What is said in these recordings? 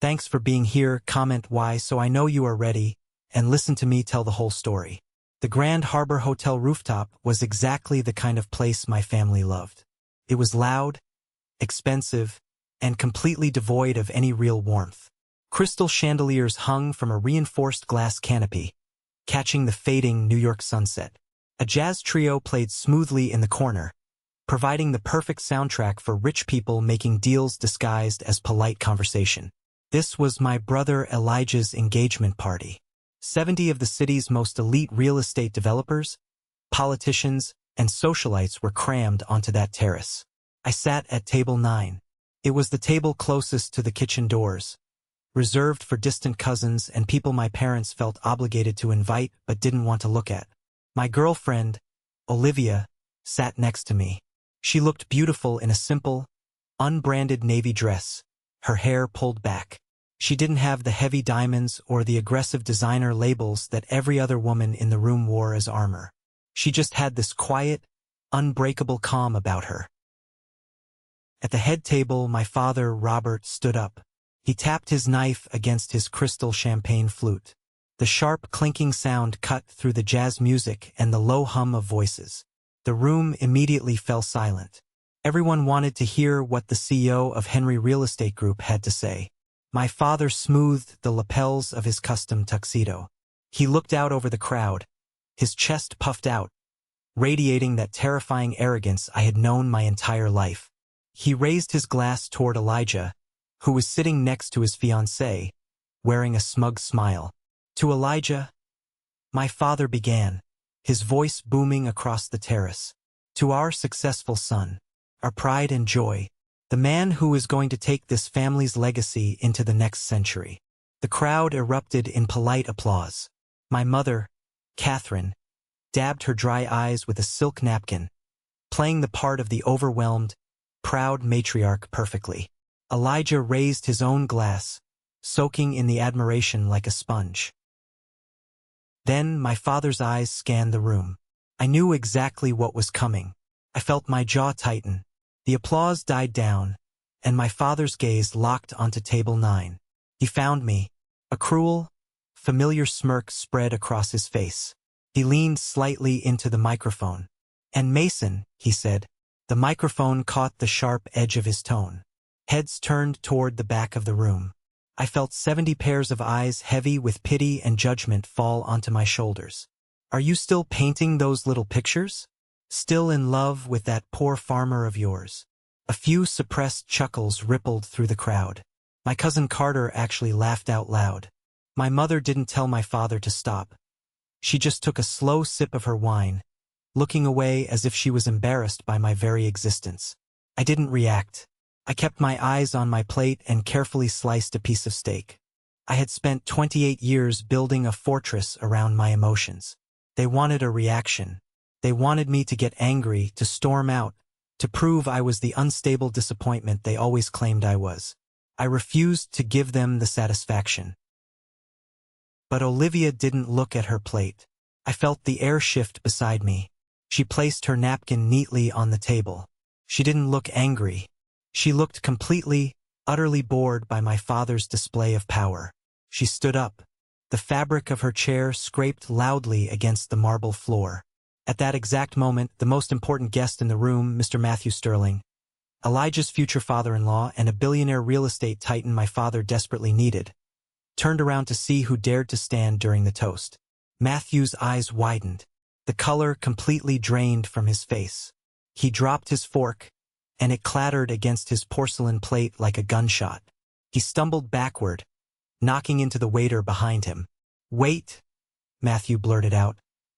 Thanks for being here, comment why so I know you are ready, and listen to me tell the whole story. The Grand Harbor Hotel rooftop was exactly the kind of place my family loved. It was loud, expensive, and completely devoid of any real warmth. Crystal chandeliers hung from a reinforced glass canopy, catching the fading New York sunset. A jazz trio played smoothly in the corner, providing the perfect soundtrack for rich people making deals disguised as polite conversation. This was my brother Elijah's engagement party. 70 of the city's most elite real estate developers, politicians, and socialites were crammed onto that terrace. I sat at table 9. It was the table closest to the kitchen doors, reserved for distant cousins and people my parents felt obligated to invite but didn't want to look at. My girlfriend, Olivia, sat next to me. She looked beautiful in a simple, unbranded navy dress, her hair pulled back. She didn't have the heavy diamonds or the aggressive designer labels that every other woman in the room wore as armor. She just had this quiet, unbreakable calm about her. At the head table, my father, Robert, stood up. He tapped his knife against his crystal champagne flute. The sharp, clinking sound cut through the jazz music and the low hum of voices. The room immediately fell silent. Everyone wanted to hear what the CEO of Henry Real Estate Group had to say. My father smoothed the lapels of his custom tuxedo. He looked out over the crowd, his chest puffed out, radiating that terrifying arrogance I had known my entire life. He raised his glass toward Elijah, who was sitting next to his fiancée, wearing a smug smile. To Elijah, my father began, his voice booming across the terrace. To our successful son, our pride and joy, the man who is going to take this family's legacy into the next century. The crowd erupted in polite applause. My mother, Catherine, dabbed her dry eyes with a silk napkin, playing the part of the overwhelmed, proud matriarch perfectly. Elijah raised his own glass, soaking in the admiration like a sponge. Then my father's eyes scanned the room. I knew exactly what was coming. I felt my jaw tighten. The applause died down, and my father's gaze locked onto table 9. He found me. A cruel, familiar smirk spread across his face. He leaned slightly into the microphone. "And Mason," he said. The microphone caught the sharp edge of his tone. Heads turned toward the back of the room. I felt 70 pairs of eyes heavy with pity and judgment fall onto my shoulders. "Are you still painting those little pictures? Still in love with that poor farmer of yours?" A few suppressed chuckles rippled through the crowd. My cousin Carter actually laughed out loud. My mother didn't tell my father to stop. She just took a slow sip of her wine, looking away as if she was embarrassed by my very existence. I didn't react. I kept my eyes on my plate and carefully sliced a piece of steak. I had spent 28 years building a fortress around my emotions. They wanted a reaction. They wanted me to get angry, to storm out, to prove I was the unstable disappointment they always claimed I was. I refused to give them the satisfaction. But Olivia didn't look at her plate. I felt the air shift beside me. She placed her napkin neatly on the table. She didn't look angry. She looked completely, utterly bored by my father's display of power. She stood up. The fabric of her chair scraped loudly against the marble floor. At that exact moment, the most important guest in the room, Mr. Matthew Sterling, Elijah's future father-in-law and a billionaire real estate titan my father desperately needed, turned around to see who dared to stand during the toast. Matthew's eyes widened. The color completely drained from his face. He dropped his fork, and it clattered against his porcelain plate like a gunshot. He stumbled backward, knocking into the waiter behind him. "Wait," Matthew blurted out,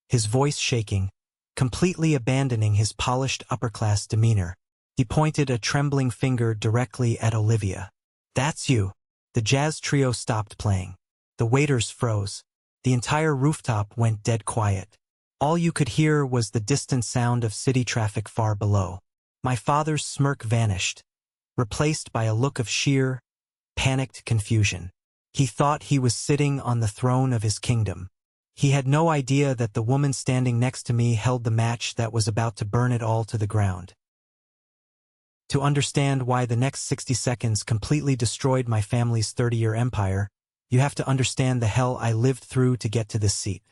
his voice shaking, completely abandoning his polished upper-class demeanor. He pointed a trembling finger directly at Olivia. "That's you." The jazz trio stopped playing. The waiters froze. The entire rooftop went dead quiet. All you could hear was the distant sound of city traffic far below. My father's smirk vanished, replaced by a look of sheer, panicked confusion. He thought he was sitting on the throne of his kingdom. He had no idea that the woman standing next to me held the match that was about to burn it all to the ground. To understand why the next 60 seconds completely destroyed my family's 30-year empire, you have to understand the hell I lived through to get to this seat.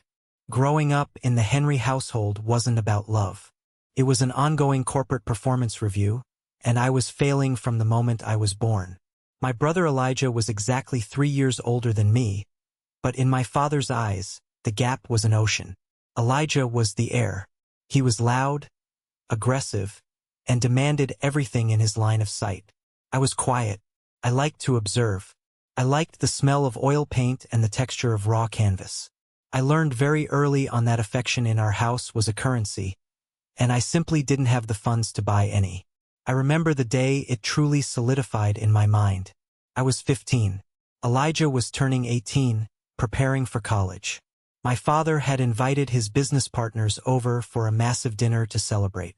Growing up in the Henry household wasn't about love. It was an ongoing corporate performance review, and I was failing from the moment I was born. My brother Elijah was exactly 3 years older than me, but in my father's eyes, the gap was an ocean. Elijah was the heir. He was loud, aggressive, and demanded everything in his line of sight. I was quiet. I liked to observe. I liked the smell of oil paint and the texture of raw canvas. I learned very early on that affection in our house was a currency, and I simply didn't have the funds to buy any. I remember the day it truly solidified in my mind. I was 15. Elijah was turning 18, preparing for college. My father had invited his business partners over for a massive dinner to celebrate.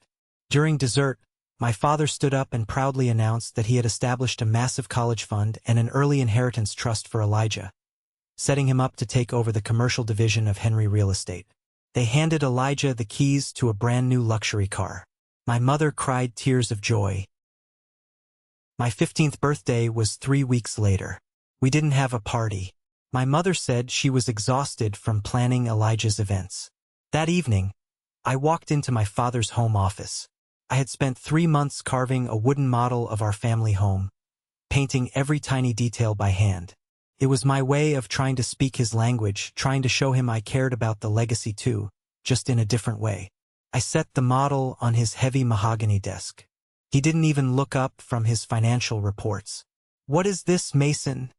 During dessert, my father stood up and proudly announced that he had established a massive college fund and an early inheritance trust for Elijah, setting him up to take over the commercial division of Henry Real Estate. They handed Elijah the keys to a brand new luxury car. My mother cried tears of joy. My 15th birthday was 3 weeks later. We didn't have a party. My mother said she was exhausted from planning Elijah's events. That evening, I walked into my father's home office. I had spent 3 months carving a wooden model of our family home, painting every tiny detail by hand. It was my way of trying to speak his language, trying to show him I cared about the legacy too, just in a different way. I set the model on his heavy mahogany desk. He didn't even look up from his financial reports. "What is this, Mason?"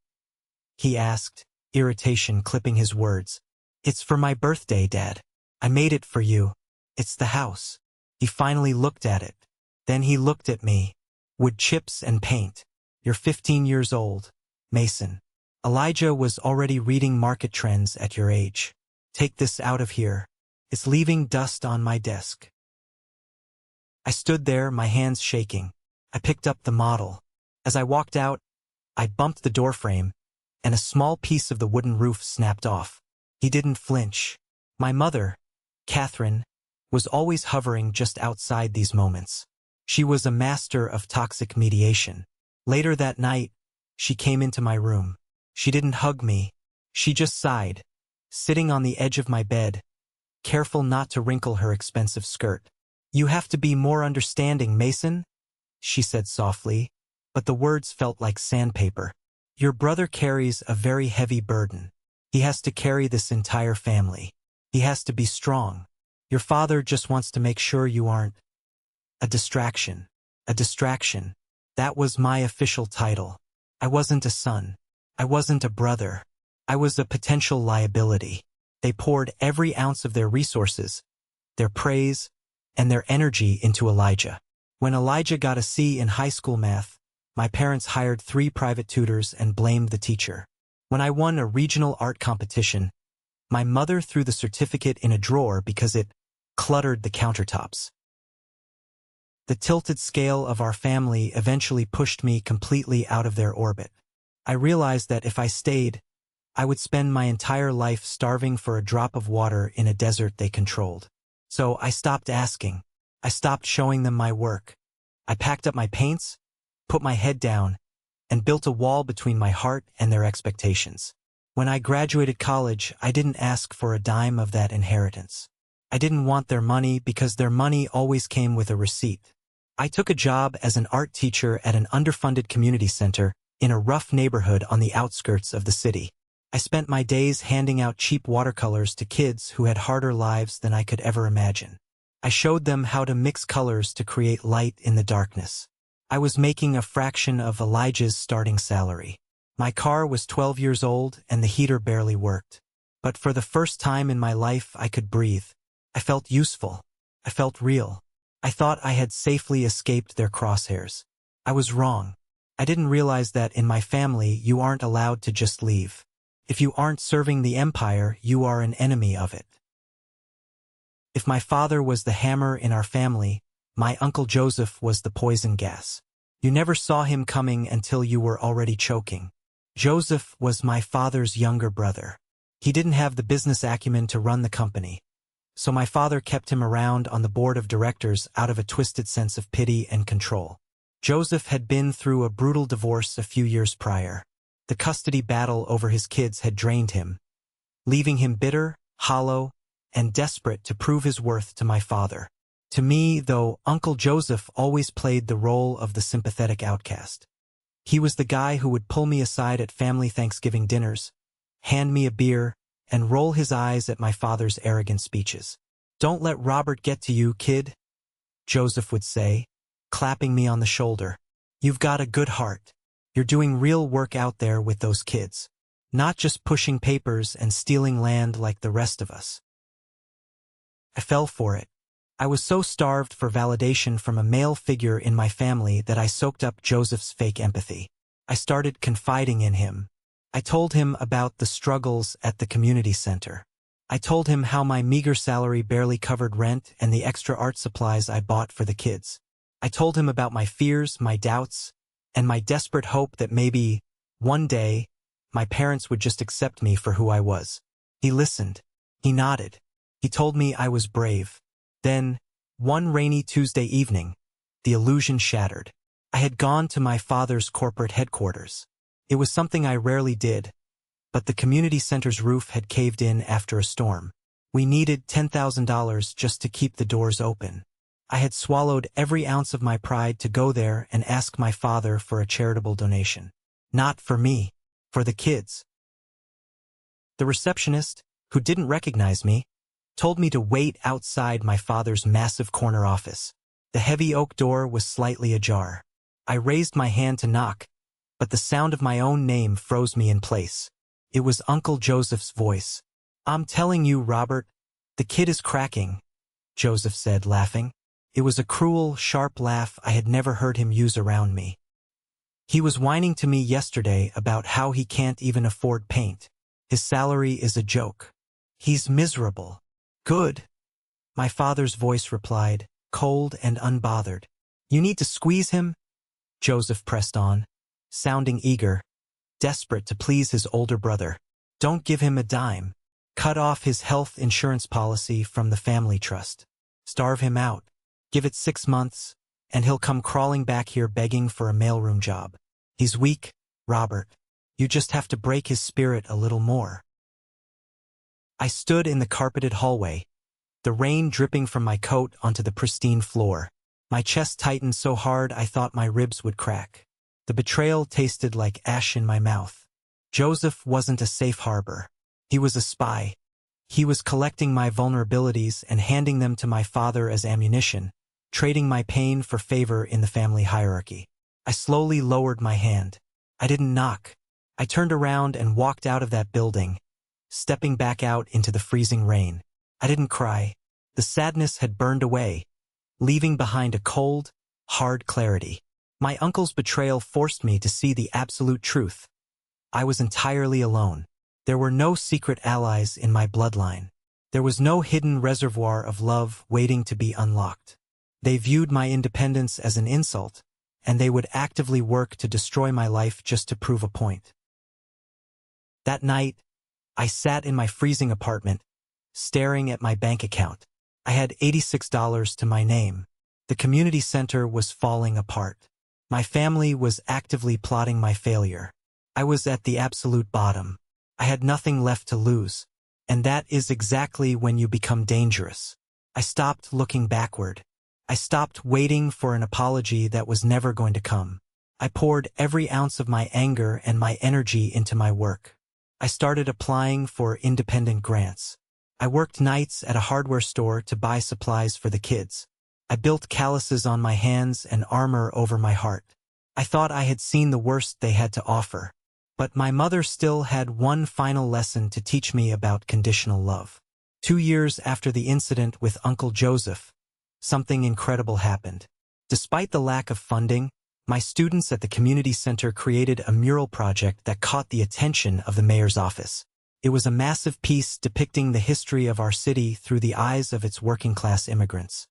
he asked, irritation clipping his words. "It's for my birthday, Dad. I made it for you. It's the house." He finally looked at it. Then he looked at me. "Wood chips and paint. You're 15 years old, Mason. Elijah was already reading market trends at your age. Take this out of here. It's leaving dust on my desk." I stood there, my hands shaking. I picked up the model. As I walked out, I bumped the doorframe, and a small piece of the wooden roof snapped off. He didn't flinch. My mother, Catherine, was always hovering just outside these moments. She was a master of toxic mediation. Later that night, she came into my room. She didn't hug me. She just sighed, sitting on the edge of my bed, careful not to wrinkle her expensive skirt. "You have to be more understanding, Mason," she said softly, but the words felt like sandpaper. "Your brother carries a very heavy burden. He has to carry this entire family. He has to be strong. Your father just wants to make sure you aren't a distraction." A distraction. That was my official title. I wasn't a son. I wasn't a brother. I was a potential liability. They poured every ounce of their resources, their praise, and their energy into Elijah. When Elijah got a C in high school math, my parents hired 3 private tutors and blamed the teacher. When I won a regional art competition, my mother threw the certificate in a drawer because it cluttered the countertops. The tilted scale of our family eventually pushed me completely out of their orbit. I realized that if I stayed, I would spend my entire life starving for a drop of water in a desert they controlled. So I stopped asking. I stopped showing them my work. I packed up my paints, put my head down, and built a wall between my heart and their expectations. When I graduated college, I didn't ask for a dime of that inheritance. I didn't want their money because their money always came with a receipt. I took a job as an art teacher at an underfunded community center in a rough neighborhood on the outskirts of the city. I spent my days handing out cheap watercolors to kids who had harder lives than I could ever imagine. I showed them how to mix colors to create light in the darkness. I was making a fraction of Elijah's starting salary. My car was 12 years old and the heater barely worked. But for the first time in my life, I could breathe. I felt useful. I felt real. I thought I had safely escaped their crosshairs. I was wrong. I didn't realize that in my family, you aren't allowed to just leave. If you aren't serving the empire, you are an enemy of it. If my father was the hammer in our family, my Uncle Joseph was the poison gas. You never saw him coming until you were already choking. Joseph was my father's younger brother. He didn't have the business acumen to run the company, so my father kept him around on the board of directors out of a twisted sense of pity and control. Joseph had been through a brutal divorce a few years prior. The custody battle over his kids had drained him, leaving him bitter, hollow, and desperate to prove his worth to my father. To me, though, Uncle Joseph always played the role of the sympathetic outcast. He was the guy who would pull me aside at family Thanksgiving dinners, hand me a beer, and roll his eyes at my father's arrogant speeches. "Don't let Robert get to you, kid," Joseph would say, clapping me on the shoulder. "You've got a good heart. You're doing real work out there with those kids, not just pushing papers and stealing land like the rest of us." I fell for it. I was so starved for validation from a male figure in my family that I soaked up Joseph's fake empathy. I started confiding in him. I told him about the struggles at the community center. I told him how my meager salary barely covered rent and the extra art supplies I bought for the kids. I told him about my fears, my doubts, and my desperate hope that maybe, one day, my parents would just accept me for who I was. He listened. He nodded. He told me I was brave. Then, one rainy Tuesday evening, the illusion shattered. I had gone to my father's corporate headquarters. It was something I rarely did, but the community center's roof had caved in after a storm. We needed $10,000 just to keep the doors open. I had swallowed every ounce of my pride to go there and ask my father for a charitable donation. Not for me, for the kids. The receptionist, who didn't recognize me, told me to wait outside my father's massive corner office. The heavy oak door was slightly ajar. I raised my hand to knock, but the sound of my own name froze me in place. It was Uncle Joseph's voice. "I'm telling you, Robert, the kid is cracking," Joseph said, laughing. It was a cruel, sharp laugh I had never heard him use around me. "He was whining to me yesterday about how he can't even afford paint. His salary is a joke. He's miserable." "Good," my father's voice replied, cold and unbothered. "You need to squeeze him?" Joseph pressed on, sounding eager, desperate to please his older brother. "Don't give him a dime. Cut off his health insurance policy from the family trust. Starve him out. Give it 6 months, and he'll come crawling back here begging for a mailroom job. He's weak, Robert. You just have to break his spirit a little more." I stood in the carpeted hallway, the rain dripping from my coat onto the pristine floor. My chest tightened so hard I thought my ribs would crack. The betrayal tasted like ash in my mouth. Joseph wasn't a safe harbor. He was a spy. He was collecting my vulnerabilities and handing them to my father as ammunition, trading my pain for favor in the family hierarchy. I slowly lowered my hand. I didn't knock. I turned around and walked out of that building, stepping back out into the freezing rain. I didn't cry. The sadness had burned away, leaving behind a cold, hard clarity. My uncle's betrayal forced me to see the absolute truth. I was entirely alone. There were no secret allies in my bloodline. There was no hidden reservoir of love waiting to be unlocked. They viewed my independence as an insult, and they would actively work to destroy my life just to prove a point. That night, I sat in my freezing apartment, staring at my bank account. I had $86 to my name. The community center was falling apart. My family was actively plotting my failure. I was at the absolute bottom. I had nothing left to lose. And that is exactly when you become dangerous. I stopped looking backward. I stopped waiting for an apology that was never going to come. I poured every ounce of my anger and my energy into my work. I started applying for independent grants. I worked nights at a hardware store to buy supplies for the kids. I built calluses on my hands and armor over my heart. I thought I had seen the worst they had to offer. But my mother still had one final lesson to teach me about conditional love. 2 years after the incident with Uncle Joseph, something incredible happened. Despite the lack of funding, my students at the community center created a mural project that caught the attention of the mayor's office. It was a massive piece depicting the history of our city through the eyes of its working-class immigrants.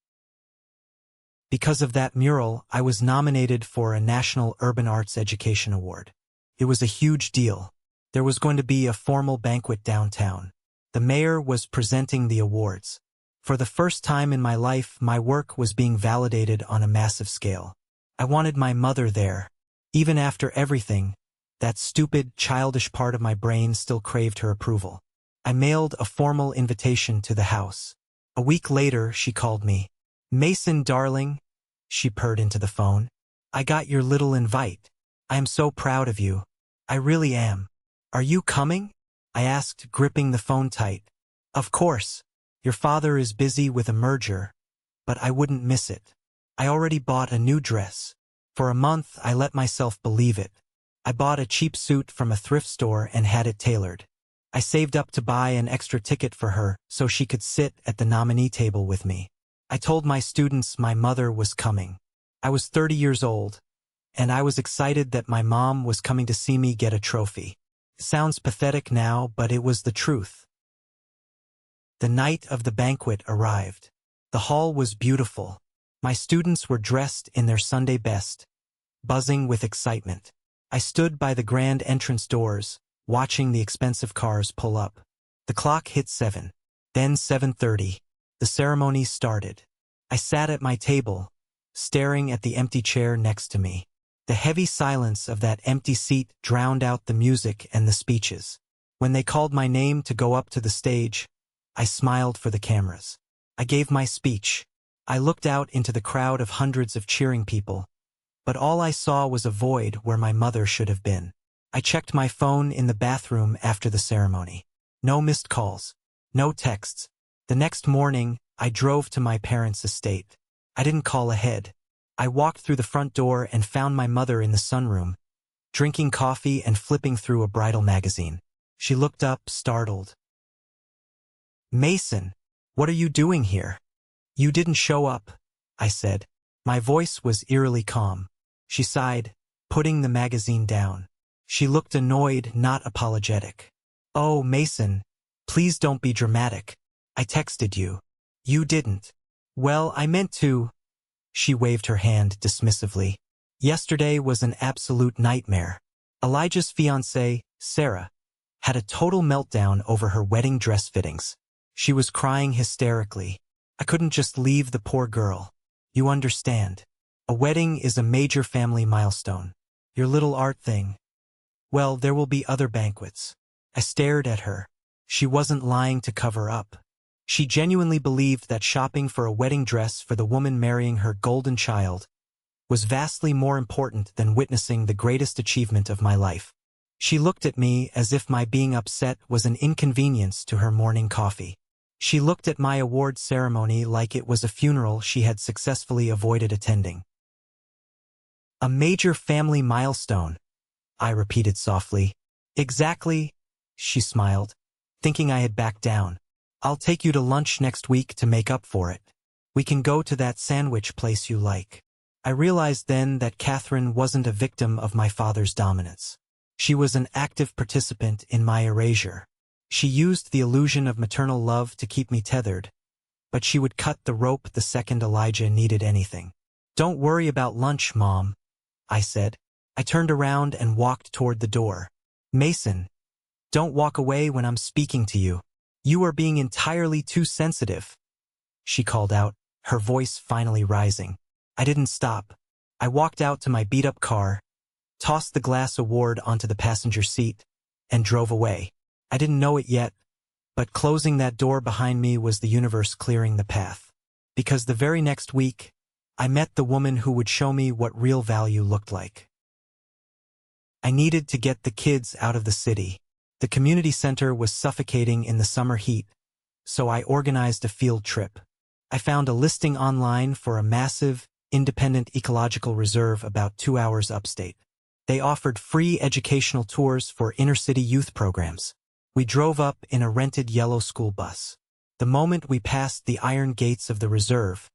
Because of that mural, I was nominated for a National Urban Arts Education Award. It was a huge deal. There was going to be a formal banquet downtown. The mayor was presenting the awards. For the first time in my life, my work was being validated on a massive scale. I wanted my mother there. Even after everything, that stupid, childish part of my brain still craved her approval. I mailed a formal invitation to the house. A week later, she called me. "Mason, darling," she purred into the phone. "I got your little invite. I am so proud of you. I really am. Are you coming?" I asked, gripping the phone tight. "Of course. Your father is busy with a merger, but I wouldn't miss it. I already bought a new dress. For a month, I let myself believe it. I bought a cheap suit from a thrift store and had it tailored. I saved up to buy an extra ticket for her so she could sit at the nominee table with me. I told my students my mother was coming. I was 30 years old, and I was excited that my mom was coming to see me get a trophy. It sounds pathetic now, but it was the truth. The night of the banquet arrived. The hall was beautiful. My students were dressed in their Sunday best, buzzing with excitement. I stood by the grand entrance doors, watching the expensive cars pull up. The clock hit 7. Then 7:30. The ceremony started. I sat at my table, staring at the empty chair next to me. The heavy silence of that empty seat drowned out the music and the speeches. When they called my name to go up to the stage, I smiled for the cameras. I gave my speech. I looked out into the crowd of hundreds of cheering people, but all I saw was a void where my mother should have been. I checked my phone in the bathroom after the ceremony. No missed calls. No texts. The next morning, I drove to my parents' estate. I didn't call ahead. I walked through the front door and found my mother in the sunroom, drinking coffee and flipping through a bridal magazine. She looked up, startled. "Mason, what are you doing here?" "You didn't show up," I said. My voice was eerily calm. She sighed, putting the magazine down. She looked annoyed, not apologetic. "Oh, Mason, please don't be dramatic. I texted you." "You didn't." "Well, I meant to." She waved her hand dismissively. "Yesterday was an absolute nightmare. Elijah's fiancée, Sarah, had a total meltdown over her wedding dress fittings. She was crying hysterically. I couldn't just leave the poor girl. You understand. A wedding is a major family milestone. Your little art thing. Well, there will be other banquets." I stared at her. She wasn't lying to cover up. She genuinely believed that shopping for a wedding dress for the woman marrying her golden child was vastly more important than witnessing the greatest achievement of my life. She looked at me as if my being upset was an inconvenience to her morning coffee. She looked at my award ceremony like it was a funeral she had successfully avoided attending. "A major family milestone," I repeated softly. "Exactly," she smiled, thinking I had backed down. "I'll take you to lunch next week to make up for it. We can go to that sandwich place you like." I realized then that Catherine wasn't a victim of my father's dominance. She was an active participant in my erasure. She used the illusion of maternal love to keep me tethered, but she would cut the rope the second Elijah needed anything. "Don't worry about lunch, Mom," I said. I turned around and walked toward the door. "Mason, don't walk away when I'm speaking to you. You are being entirely too sensitive," she called out, her voice finally rising. I didn't stop. I walked out to my beat-up car, tossed the glass award onto the passenger seat, and drove away. I didn't know it yet, but closing that door behind me was the universe clearing the path. Because the very next week, I met the woman who would show me what real value looked like. I needed to get the kids out of the city. The community center was suffocating in the summer heat, so I organized a field trip. I found a listing online for a massive, independent ecological reserve about 2 hours upstate. They offered free educational tours for inner-city youth programs. We drove up in a rented yellow school bus. The moment we passed the iron gates of the reserve,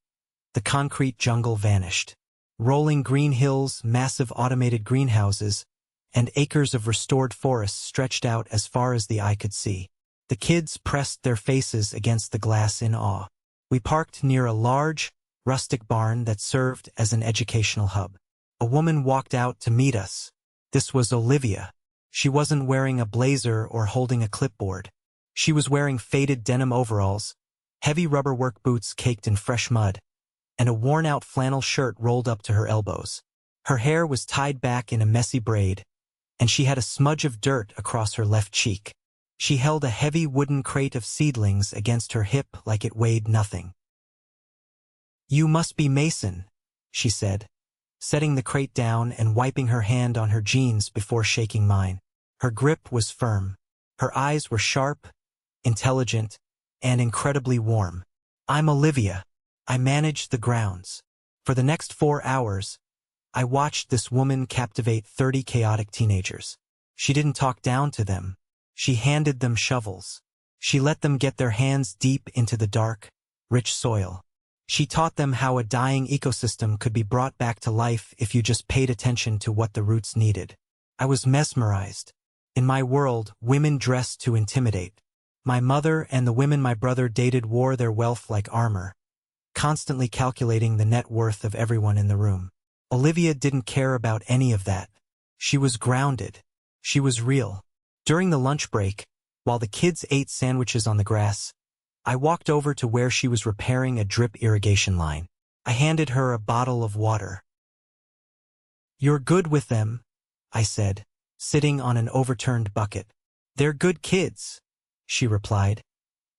the concrete jungle vanished. Rolling green hills, massive automated greenhouses, and acres of restored forests stretched out as far as the eye could see. The kids pressed their faces against the glass in awe. We parked near a large, rustic barn that served as an educational hub. A woman walked out to meet us. This was Olivia. She wasn't wearing a blazer or holding a clipboard. She was wearing faded denim overalls, heavy rubber work boots caked in fresh mud, and a worn-out flannel shirt rolled up to her elbows. Her hair was tied back in a messy braid, and she had a smudge of dirt across her left cheek. She held a heavy wooden crate of seedlings against her hip like it weighed nothing. "You must be Mason," she said, setting the crate down and wiping her hand on her jeans before shaking mine. Her grip was firm. Her eyes were sharp, intelligent, and incredibly warm. "I'm Olivia. I manage the grounds." For the next 4 hours, I watched this woman captivate 30 chaotic teenagers. She didn't talk down to them. She handed them shovels. She let them get their hands deep into the dark, rich soil. She taught them how a dying ecosystem could be brought back to life if you just paid attention to what the roots needed. I was mesmerized. In my world, women dressed to intimidate. My mother and the women my brother dated wore their wealth like armor, constantly calculating the net worth of everyone in the room. Olivia didn't care about any of that. She was grounded. She was real. During the lunch break, while the kids ate sandwiches on the grass, I walked over to where she was repairing a drip irrigation line. I handed her a bottle of water. "You're good with them," I said, sitting on an overturned bucket. "They're good kids," she replied,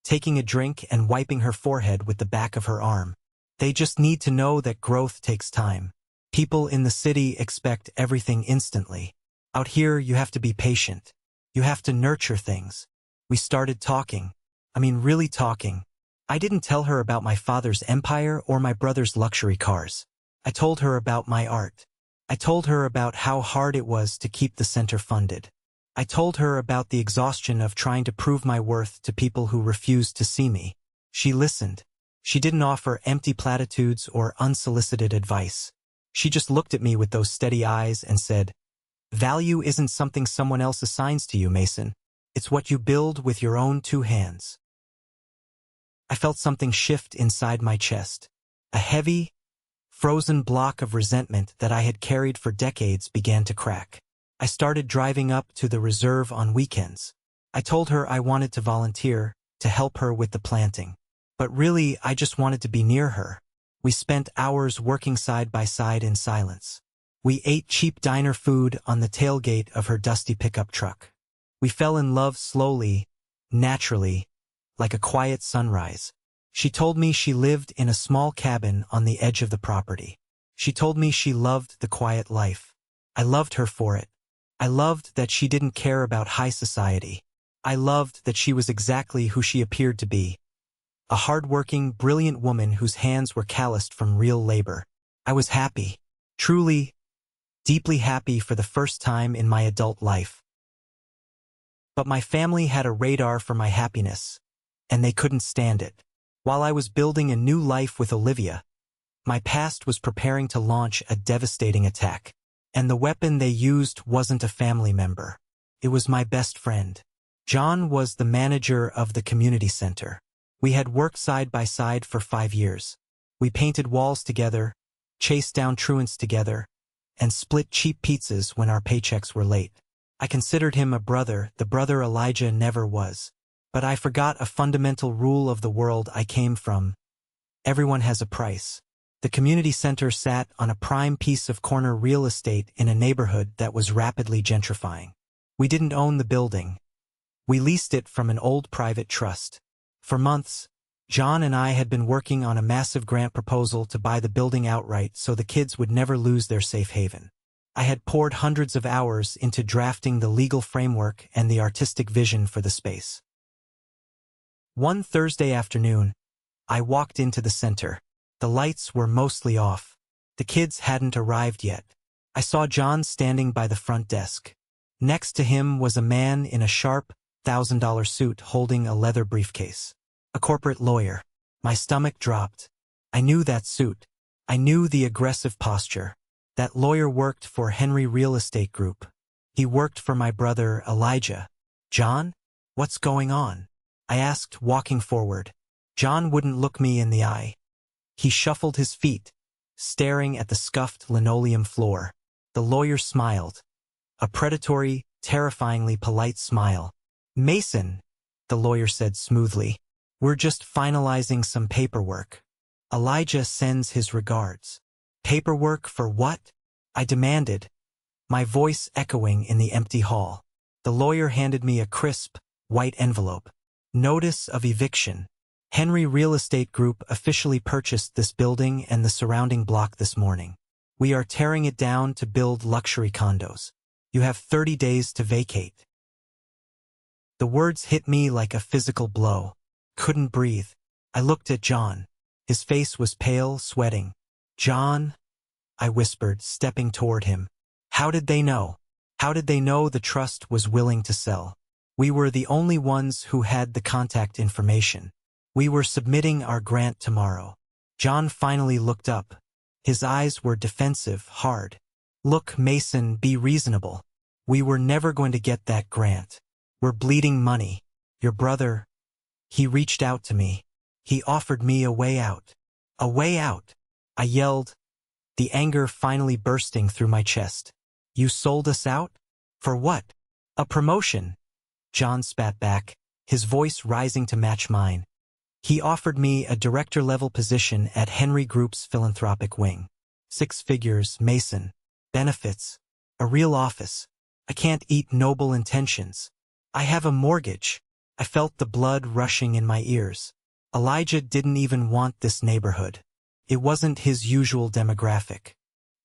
taking a drink and wiping her forehead with the back of her arm. "They just need to know that growth takes time. People in the city expect everything instantly. Out here, you have to be patient. You have to nurture things." We started talking. Really talking. I didn't tell her about my father's empire or my brother's luxury cars. I told her about my art. I told her about how hard it was to keep the center funded. I told her about the exhaustion of trying to prove my worth to people who refused to see me. She listened. She didn't offer empty platitudes or unsolicited advice. She just looked at me with those steady eyes and said, "Value isn't something someone else assigns to you, Mason. It's what you build with your own 2 hands." I felt something shift inside my chest. A heavy, frozen block of resentment that I had carried for decades began to crack. I started driving up to the reserve on weekends. I told her I wanted to volunteer, to help her with the planting. But really, I just wanted to be near her. We spent hours working side by side in silence. We ate cheap diner food on the tailgate of her dusty pickup truck. We fell in love slowly, naturally, like a quiet sunrise. She told me she lived in a small cabin on the edge of the property. She told me she loved the quiet life. I loved her for it. I loved that she didn't care about high society. I loved that she was exactly who she appeared to be. A hard-working, brilliant woman whose hands were calloused from real labor. I was happy. Truly, deeply happy for the first time in my adult life. But my family had a radar for my happiness, and they couldn't stand it. While I was building a new life with Olivia, my past was preparing to launch a devastating attack. And the weapon they used wasn't a family member. It was my best friend. John was the manager of the community center. We had worked side by side for 5 years. We painted walls together, chased down truants together, and split cheap pizzas when our paychecks were late. I considered him a brother, the brother Elijah never was. But I forgot a fundamental rule of the world I came from. Everyone has a price. The community center sat on a prime piece of corner real estate in a neighborhood that was rapidly gentrifying. We didn't own the building. We leased it from an old private trust. For months, John and I had been working on a massive grant proposal to buy the building outright so the kids would never lose their safe haven. I had poured hundreds of hours into drafting the legal framework and the artistic vision for the space. One Thursday afternoon, I walked into the center. The lights were mostly off. The kids hadn't arrived yet. I saw John standing by the front desk. Next to him was a man in a sharp, $1,000 suit holding a leather briefcase. A corporate lawyer. My stomach dropped. I knew that suit. I knew the aggressive posture. That lawyer worked for Henry Real Estate Group. He worked for my brother, Elijah. "John? What's going on?" I asked, walking forward. John wouldn't look me in the eye. He shuffled his feet, staring at the scuffed linoleum floor. The lawyer smiled. A predatory, terrifyingly polite smile. "Mason," the lawyer said smoothly, "we're just finalizing some paperwork. Elijah sends his regards." "Paperwork for what?" I demanded, my voice echoing in the empty hall. The lawyer handed me a crisp, white envelope. Notice of eviction. Henry Real Estate Group officially purchased this building and the surrounding block this morning. We are tearing it down to build luxury condos. You have 30 days to vacate. The words hit me like a physical blow. Couldn't breathe. I looked at John. His face was pale, sweating. John, I whispered, stepping toward him. How did they know? How did they know the trust was willing to sell? We were the only ones who had the contact information. We were submitting our grant tomorrow. John finally looked up. His eyes were defensive, hard. Look, Mason, be reasonable. We were never going to get that grant. We're bleeding money. Your brother, he reached out to me. He offered me a way out. A way out. I yelled, the anger finally bursting through my chest. You sold us out? For what? A promotion. John spat back, his voice rising to match mine. He offered me a director-level position at Henry Group's philanthropic wing. 6 figures, Mason. Benefits. A real office. I can't eat noble intentions. I have a mortgage. I felt the blood rushing in my ears. Elijah didn't even want this neighborhood. It wasn't his usual demographic.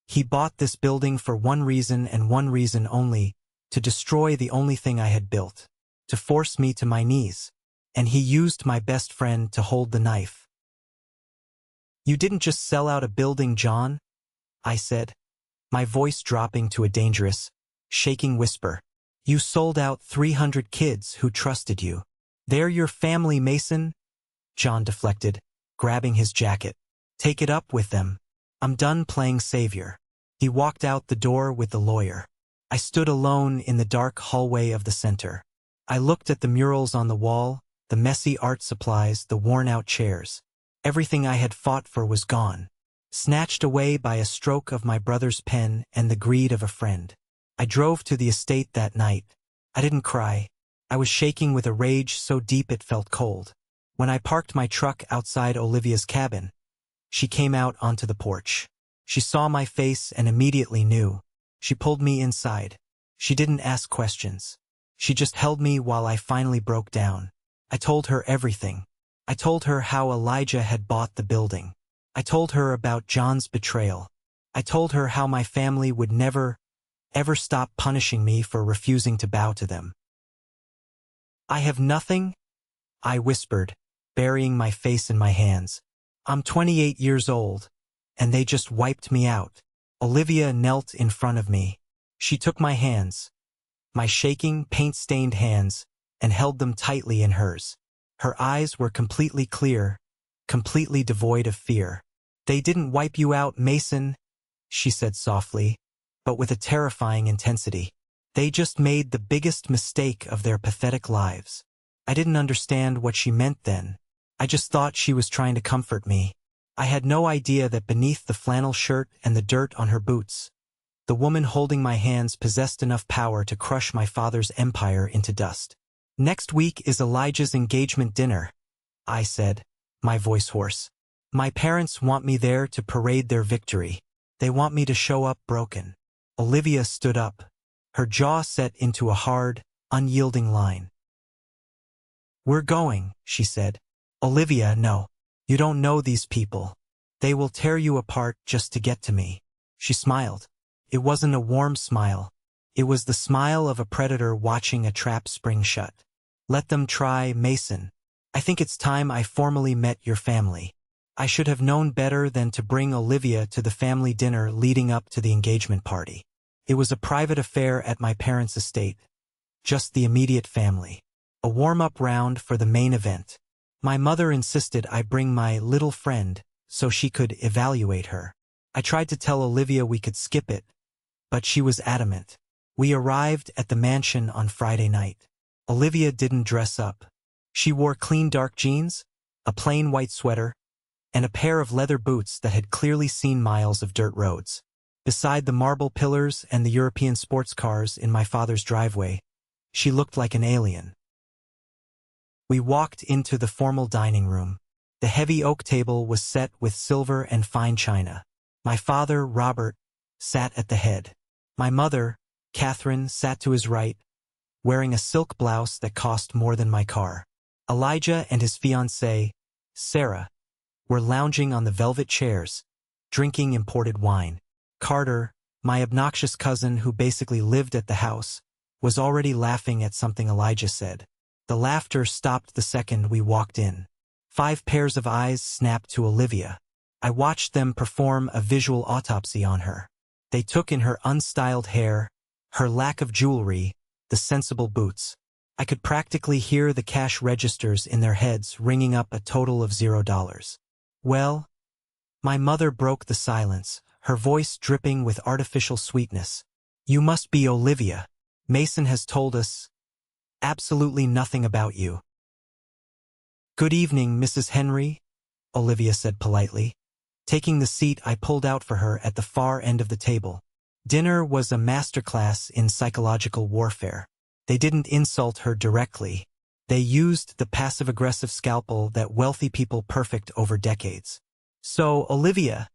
He bought this building for one reason and one reason only, to destroy the only thing I had built, to force me to my knees. And he used my best friend to hold the knife. You didn't just sell out a building, John, I said, my voice dropping to a dangerous, shaking whisper. You sold out 300 kids who trusted you. They're your family, Mason. John deflected, grabbing his jacket. Take it up with them. I'm done playing savior. He walked out the door with the lawyer. I stood alone in the dark hallway of the center. I looked at the murals on the wall, the messy art supplies, the worn-out chairs. Everything I had fought for was gone, snatched away by a stroke of my brother's pen and the greed of a friend. I drove to the estate that night. I didn't cry. I was shaking with a rage so deep it felt cold. When I parked my truck outside Olivia's cabin, she came out onto the porch. She saw my face and immediately knew. She pulled me inside. She didn't ask questions. She just held me while I finally broke down. I told her everything. I told her how Elijah had bought the building. I told her about John's betrayal. I told her how my family would never, ever stop punishing me for refusing to bow to them. I have nothing, I whispered, burying my face in my hands. I'm 28 years old, and they just wiped me out. Olivia knelt in front of me. She took my hands, my shaking, paint-stained hands, and held them tightly in hers. Her eyes were completely clear, completely devoid of fear. They didn't wipe you out, Mason, she said softly, but with a terrifying intensity. They just made the biggest mistake of their pathetic lives. I didn't understand what she meant then. I just thought she was trying to comfort me. I had no idea that beneath the flannel shirt and the dirt on her boots, the woman holding my hands possessed enough power to crush my father's empire into dust. Next week is Elijah's engagement dinner, I said, my voice hoarse. My parents want me there to parade their victory. They want me to show up broken. Olivia stood up, her jaw set into a hard, unyielding line. We're going, she said. Olivia, no. You don't know these people. They will tear you apart just to get to me. She smiled. It wasn't a warm smile. It was the smile of a predator watching a trap spring shut. Let them try, Mason. I think it's time I formally met your family. I should have known better than to bring Olivia to the family dinner leading up to the engagement party. It was a private affair at my parents' estate. Just the immediate family. A warm-up round for the main event. My mother insisted I bring my little friend so she could evaluate her. I tried to tell Olivia we could skip it, but she was adamant. We arrived at the mansion on Friday night. Olivia didn't dress up. She wore clean dark jeans, a plain white sweater, and a pair of leather boots that had clearly seen miles of dirt roads. Beside the marble pillars and the European sports cars in my father's driveway, she looked like an alien. We walked into the formal dining room. The heavy oak table was set with silver and fine china. My father, Robert, sat at the head. My mother, Catherine, sat to his right, wearing a silk blouse that cost more than my car. Elijah and his fiancée, Sarah, were lounging on the velvet chairs, drinking imported wine. Carter, my obnoxious cousin who basically lived at the house, was already laughing at something Elijah said. The laughter stopped the second we walked in. 5 pairs of eyes snapped to Olivia. I watched them perform a visual autopsy on her. They took in her unstyled hair, her lack of jewelry, the sensible boots. I could practically hear the cash registers in their heads ringing up a total of $0. Well, my mother broke the silence, her voice dripping with artificial sweetness. You must be Olivia. Mason has told us absolutely nothing about you. Good evening, Mrs. Henry, Olivia said politely. Taking the seat I pulled out for her at the far end of the table. Dinner was a masterclass in psychological warfare. They didn't insult her directly. They used the passive-aggressive scalpel that wealthy people perfect over decades. So, Olivia,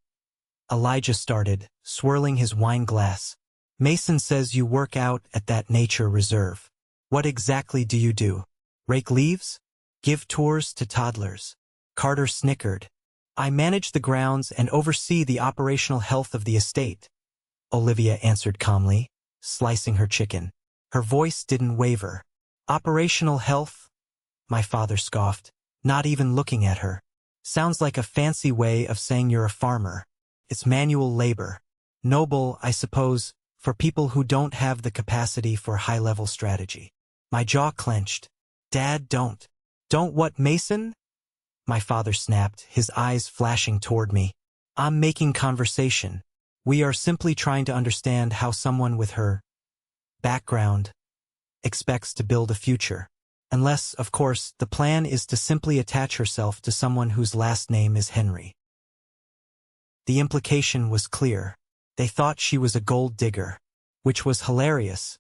Elijah started, swirling his wine glass. Mason says you work out at that nature reserve. What exactly do you do? Rake leaves? Give tours to toddlers? Carter snickered. I manage the grounds and oversee the operational health of the estate, Olivia answered calmly, slicing her chicken. Her voice didn't waver. Operational health? My father scoffed, not even looking at her. Sounds like a fancy way of saying you're a farmer. It's manual labor. Noble, I suppose, for people who don't have the capacity for high-level strategy. My jaw clenched. Dad, don't. Don't what, Mason? My father snapped, his eyes flashing toward me. I'm making conversation. We are simply trying to understand how someone with her background expects to build a future. Unless, of course, the plan is to simply attach herself to someone whose last name is Henry. The implication was clear. They thought she was a gold digger, which was hilarious,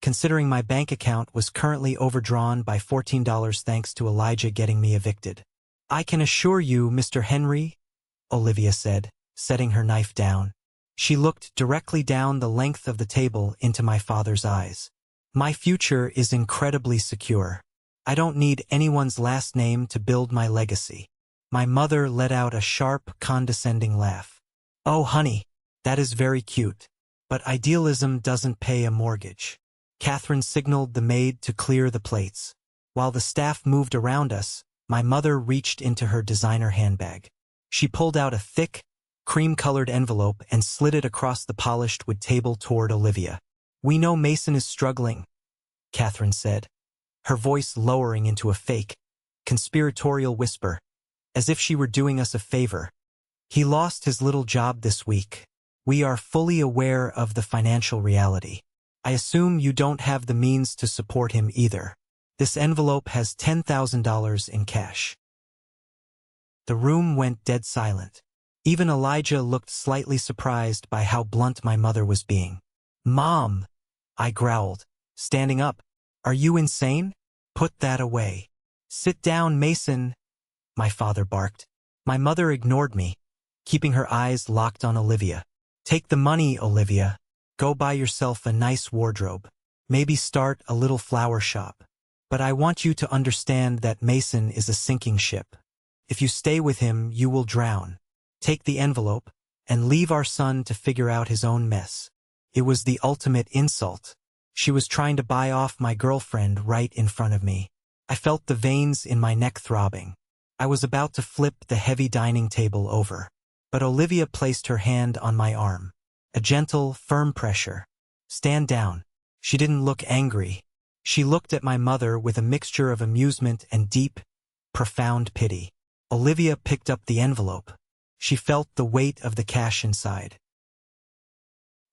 considering my bank account was currently overdrawn by $14 thanks to Elijah getting me evicted. I can assure you, Mr. Henry, Olivia said, setting her knife down. She looked directly down the length of the table into my father's eyes. My future is incredibly secure. I don't need anyone's last name to build my legacy. My mother let out a sharp, condescending laugh. Oh, honey, that is very cute. But idealism doesn't pay a mortgage. Catherine signaled the maid to clear the plates. While the staff moved around us, my mother reached into her designer handbag. She pulled out a thick, cream-colored envelope and slid it across the polished wood table toward Olivia. We know Mason is struggling, Catherine said, her voice lowering into a fake, conspiratorial whisper, as if she were doing us a favor. He lost his little job this week. We are fully aware of the financial reality. I assume you don't have the means to support him either. This envelope has $10,000 in cash. The room went dead silent. Even Elijah looked slightly surprised by how blunt my mother was being. Mom, I growled, standing up. Are you insane? Put that away. Sit down, Mason, my father barked. My mother ignored me, keeping her eyes locked on Olivia. Take the money, Olivia. Go buy yourself a nice wardrobe. Maybe start a little flower shop. But I want you to understand that Mason is a sinking ship. If you stay with him, you will drown. Take the envelope and leave our son to figure out his own mess. It was the ultimate insult. She was trying to buy off my girlfriend right in front of me. I felt the veins in my neck throbbing. I was about to flip the heavy dining table over. But Olivia placed her hand on my arm. A gentle, firm pressure. Stand down. She didn't look angry. She looked at my mother with a mixture of amusement and deep, profound pity. Olivia picked up the envelope. She felt the weight of the cash inside.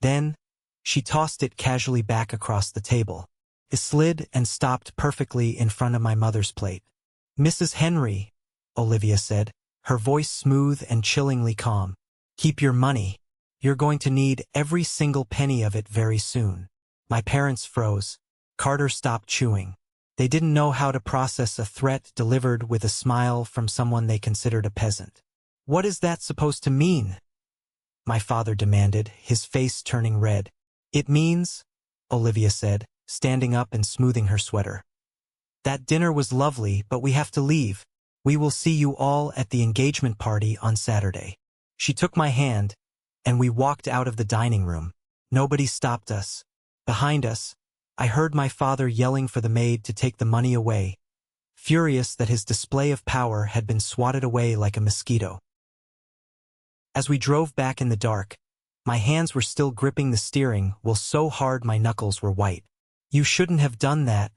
Then, she tossed it casually back across the table. It slid and stopped perfectly in front of my mother's plate. Mrs. Henry, Olivia said, her voice smooth and chillingly calm. Keep your money. You're going to need every single penny of it very soon. My parents froze. Carter stopped chewing. They didn't know how to process a threat delivered with a smile from someone they considered a peasant. What is that supposed to mean? my father demanded, his face turning red. It means, Olivia said, standing up and smoothing her sweater. That dinner was lovely, but we have to leave. We will see you all at the engagement party on Saturday. She took my hand, and we walked out of the dining room. Nobody stopped us. Behind us, I heard my father yelling for the maid to take the money away, furious that his display of power had been swatted away like a mosquito. As we drove back in the dark, my hands were still gripping the steering wheel so hard my knuckles were white. You shouldn't have done that,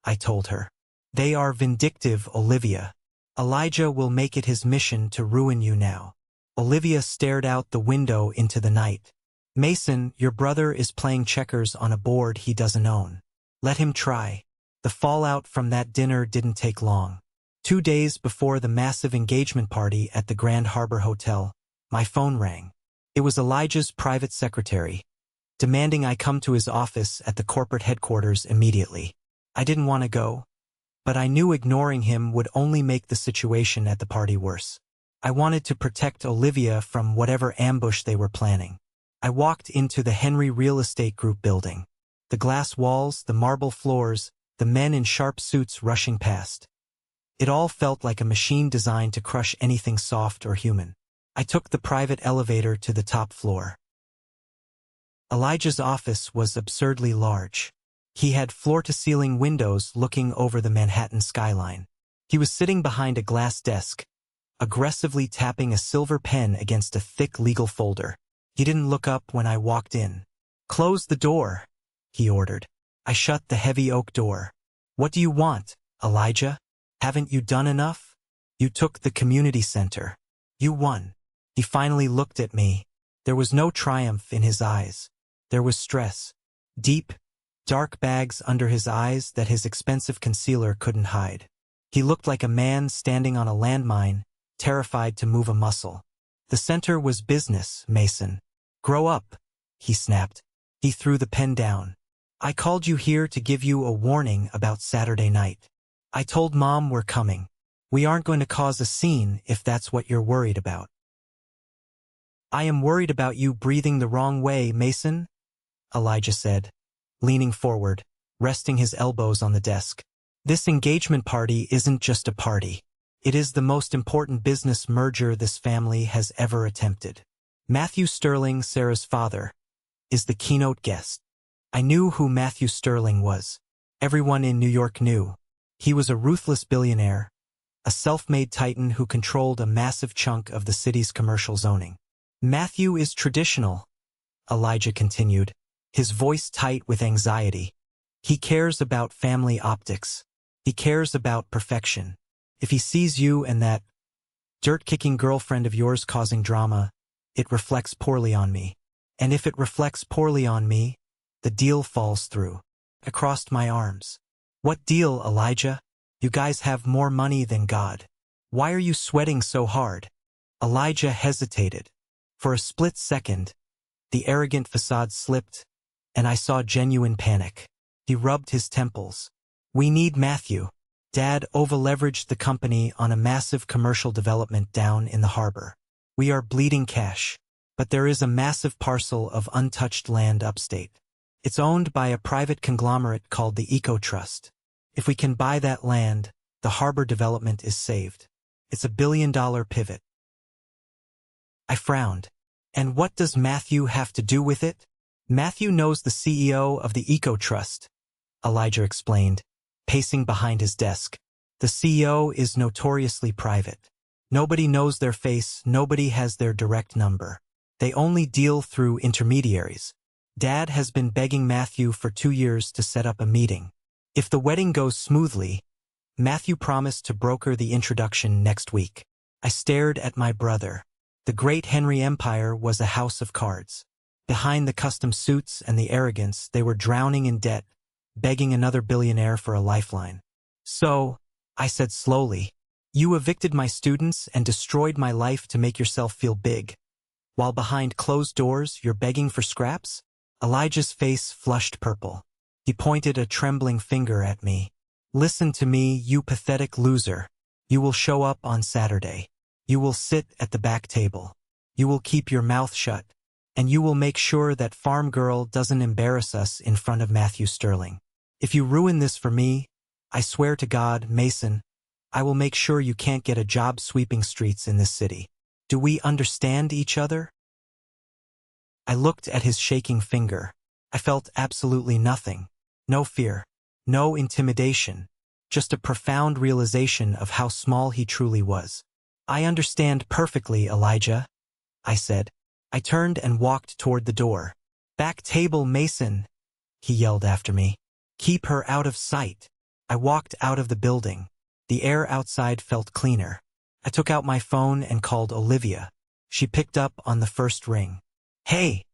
I told her. They are vindictive, Olivia. Elijah will make it his mission to ruin you now. Olivia stared out the window into the night. Mason, your brother is playing checkers on a board he doesn't own. Let him try. The fallout from that dinner didn't take long. 2 days before the massive engagement party at the Grand Harbor Hotel, my phone rang. It was Elijah's private secretary, demanding I come to his office at the corporate headquarters immediately. I didn't want to go, but I knew ignoring him would only make the situation at the party worse. I wanted to protect Olivia from whatever ambush they were planning. I walked into the Henry Real Estate Group building. The glass walls, the marble floors, the men in sharp suits rushing past. It all felt like a machine designed to crush anything soft or human. I took the private elevator to the top floor. Elijah's office was absurdly large. He had floor-to-ceiling windows looking over the Manhattan skyline. He was sitting behind a glass desk, aggressively tapping a silver pen against a thick legal folder. He didn't look up when I walked in. "Close the door," he ordered. I shut the heavy oak door. "What do you want, Elijah? Haven't you done enough? You took the community center. You won." He finally looked at me. There was no triumph in his eyes. There was stress. Deep, dark bags under his eyes that his expensive concealer couldn't hide. He looked like a man standing on a landmine, terrified to move a muscle. The center was business, Mason. "Grow up," he snapped. He threw the pen down. "I called you here to give you a warning about Saturday night. I told Mom we're coming. We aren't going to cause a scene if that's what you're worried about." "I am worried about you breathing the wrong way, Mason," Elijah said, leaning forward, resting his elbows on the desk. "This engagement party isn't just a party. It is the most important business merger this family has ever attempted. Matthew Sterling, Sarah's father, is the keynote guest." I knew who Matthew Sterling was. Everyone in New York knew. He was a ruthless billionaire, a self-made titan who controlled a massive chunk of the city's commercial zoning. "Matthew is traditional," Elijah continued, his voice tight with anxiety. "He cares about family optics. He cares about perfection. If he sees you and that dirt-kicking girlfriend of yours causing drama, it reflects poorly on me. And if it reflects poorly on me, the deal falls through." I crossed my arms. "What deal, Elijah? You guys have more money than God. Why are you sweating so hard?" Elijah hesitated. For a split second, the arrogant facade slipped, and I saw genuine panic. He rubbed his temples. "We need Matthew. Dad over-leveraged the company on a massive commercial development down in the harbor. We are bleeding cash, but there is a massive parcel of untouched land upstate. It's owned by a private conglomerate called the Eco Trust. If we can buy that land, the harbor development is saved. It's a billion-dollar pivot." I frowned. "And what does Matthew have to do with it?" "Matthew knows the CEO of the Eco Trust," Elijah explained, pacing behind his desk. "The CEO is notoriously private. Nobody knows their face, nobody has their direct number. They only deal through intermediaries. Dad has been begging Matthew for 2 years to set up a meeting. If the wedding goes smoothly, Matthew promised to broker the introduction next week." I stared at my brother. The great Henry Empire was a house of cards. Behind the custom suits and the arrogance, they were drowning in debt, begging another billionaire for a lifeline. "So," I said slowly, "you evicted my students and destroyed my life to make yourself feel big. While behind closed doors, you're begging for scraps?" Elijah's face flushed purple. He pointed a trembling finger at me. "Listen to me, you pathetic loser. You will show up on Saturday. You will sit at the back table. You will keep your mouth shut. And you will make sure that farm girl doesn't embarrass us in front of Matthew Sterling. If you ruin this for me, I swear to God, Mason, I will make sure you can't get a job sweeping streets in this city. Do we understand each other? I looked at his shaking finger. I felt absolutely nothing. No fear. No intimidation. Just a profound realization of how small he truly was. I understand perfectly, Elijah, I said. I turned and walked toward the door. Back table, Mason, he yelled after me. Keep her out of sight. I walked out of the building. The air outside felt cleaner. I took out my phone and called Olivia. She picked up on the first ring. Hey,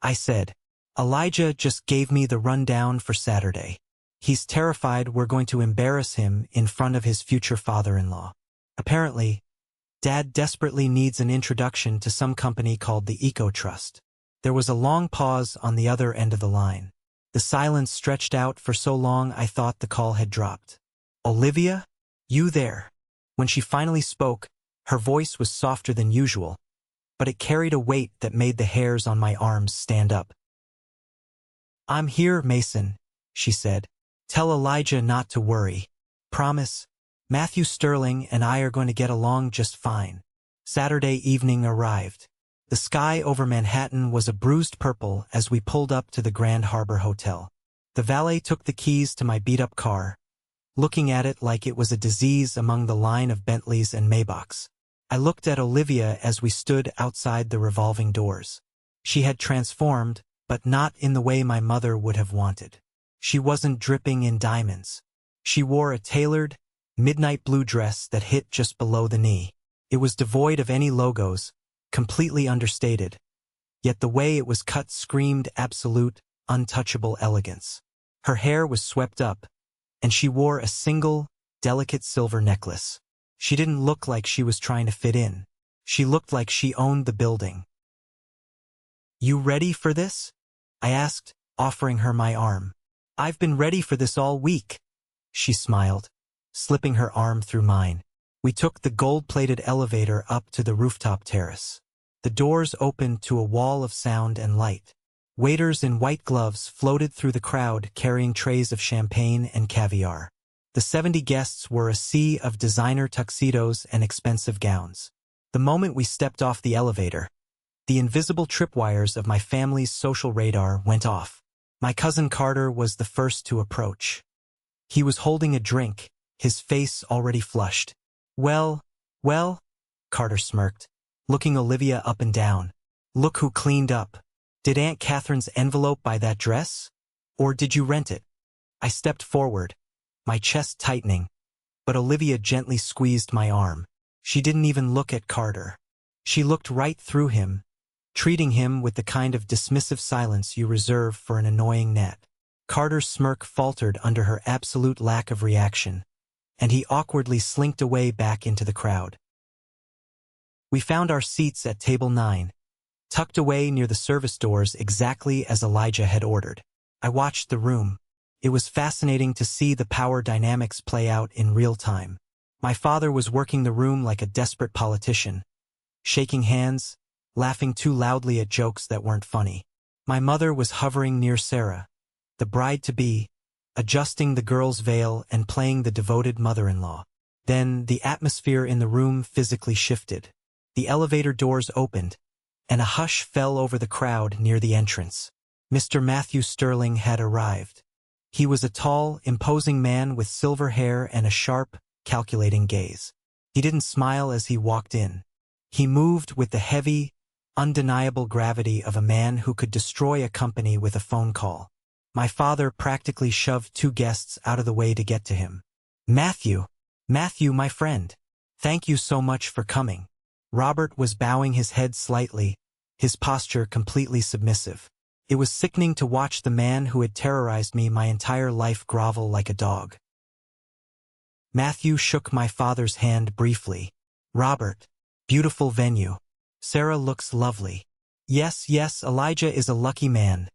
I said. Elijah just gave me the rundown for Saturday. He's terrified we're going to embarrass him in front of his future father-in-law. Apparently, Dad desperately needs an introduction to some company called the Eco Trust. There was a long pause on the other end of the line. The silence stretched out for so long I thought the call had dropped. Olivia? You there? When she finally spoke, her voice was softer than usual, but it carried a weight that made the hairs on my arms stand up. I'm here, Mason, she said. Tell Elijah not to worry. Promise. Matthew Sterling and I are going to get along just fine. Saturday evening arrived. The sky over Manhattan was a bruised purple as we pulled up to the Grand Harbor Hotel. The valet took the keys to my beat-up car, looking at it like it was a disease among the line of Bentleys and Maybachs. I looked at Olivia as we stood outside the revolving doors. She had transformed, but not in the way my mother would have wanted. She wasn't dripping in diamonds. She wore a tailored, midnight blue dress that hit just below the knee. It was devoid of any logos, completely understated, yet the way it was cut screamed absolute, untouchable elegance. Her hair was swept up, and she wore a single, delicate silver necklace. She didn't look like she was trying to fit in. She looked like she owned the building. You ready for this? I asked, offering her my arm. I've been ready for this all week, she smiled, slipping her arm through mine. We took the gold-plated elevator up to the rooftop terrace. The doors opened to a wall of sound and light. Waiters in white gloves floated through the crowd carrying trays of champagne and caviar. The 70 guests were a sea of designer tuxedos and expensive gowns. The moment we stepped off the elevator, the invisible tripwires of my family's social radar went off. My cousin Carter was the first to approach. He was holding a drink, his face already flushed. Well, Carter smirked, looking Olivia up and down. Look who cleaned up. Did Aunt Catherine's envelope buy that dress? Or did you rent it? I stepped forward, my chest tightening, but Olivia gently squeezed my arm. She didn't even look at Carter. She looked right through him, treating him with the kind of dismissive silence you reserve for an annoying gnat. Carter's smirk faltered under her absolute lack of reaction, and he awkwardly slinked away back into the crowd. We found our seats at table 9, tucked away near the service doors exactly as Elijah had ordered. I watched the room. It was fascinating to see the power dynamics play out in real time. My father was working the room like a desperate politician, shaking hands, laughing too loudly at jokes that weren't funny. My mother was hovering near Sarah, the bride-to-be, adjusting the girl's veil and playing the devoted mother-in-law. Then the atmosphere in the room physically shifted. The elevator doors opened, and a hush fell over the crowd near the entrance. Mr. Matthew Sterling had arrived. He was a tall, imposing man with silver hair and a sharp, calculating gaze. He didn't smile as he walked in. He moved with the heavy, undeniable gravity of a man who could destroy a company with a phone call. My father practically shoved 2 guests out of the way to get to him. Matthew, my friend. Thank you so much for coming. Robert was bowing his head slightly, his posture completely submissive. It was sickening to watch the man who had terrorized me my entire life grovel like a dog. Matthew shook my father's hand briefly. Robert, beautiful venue. Sarah looks lovely. Yes, Elijah is a lucky man.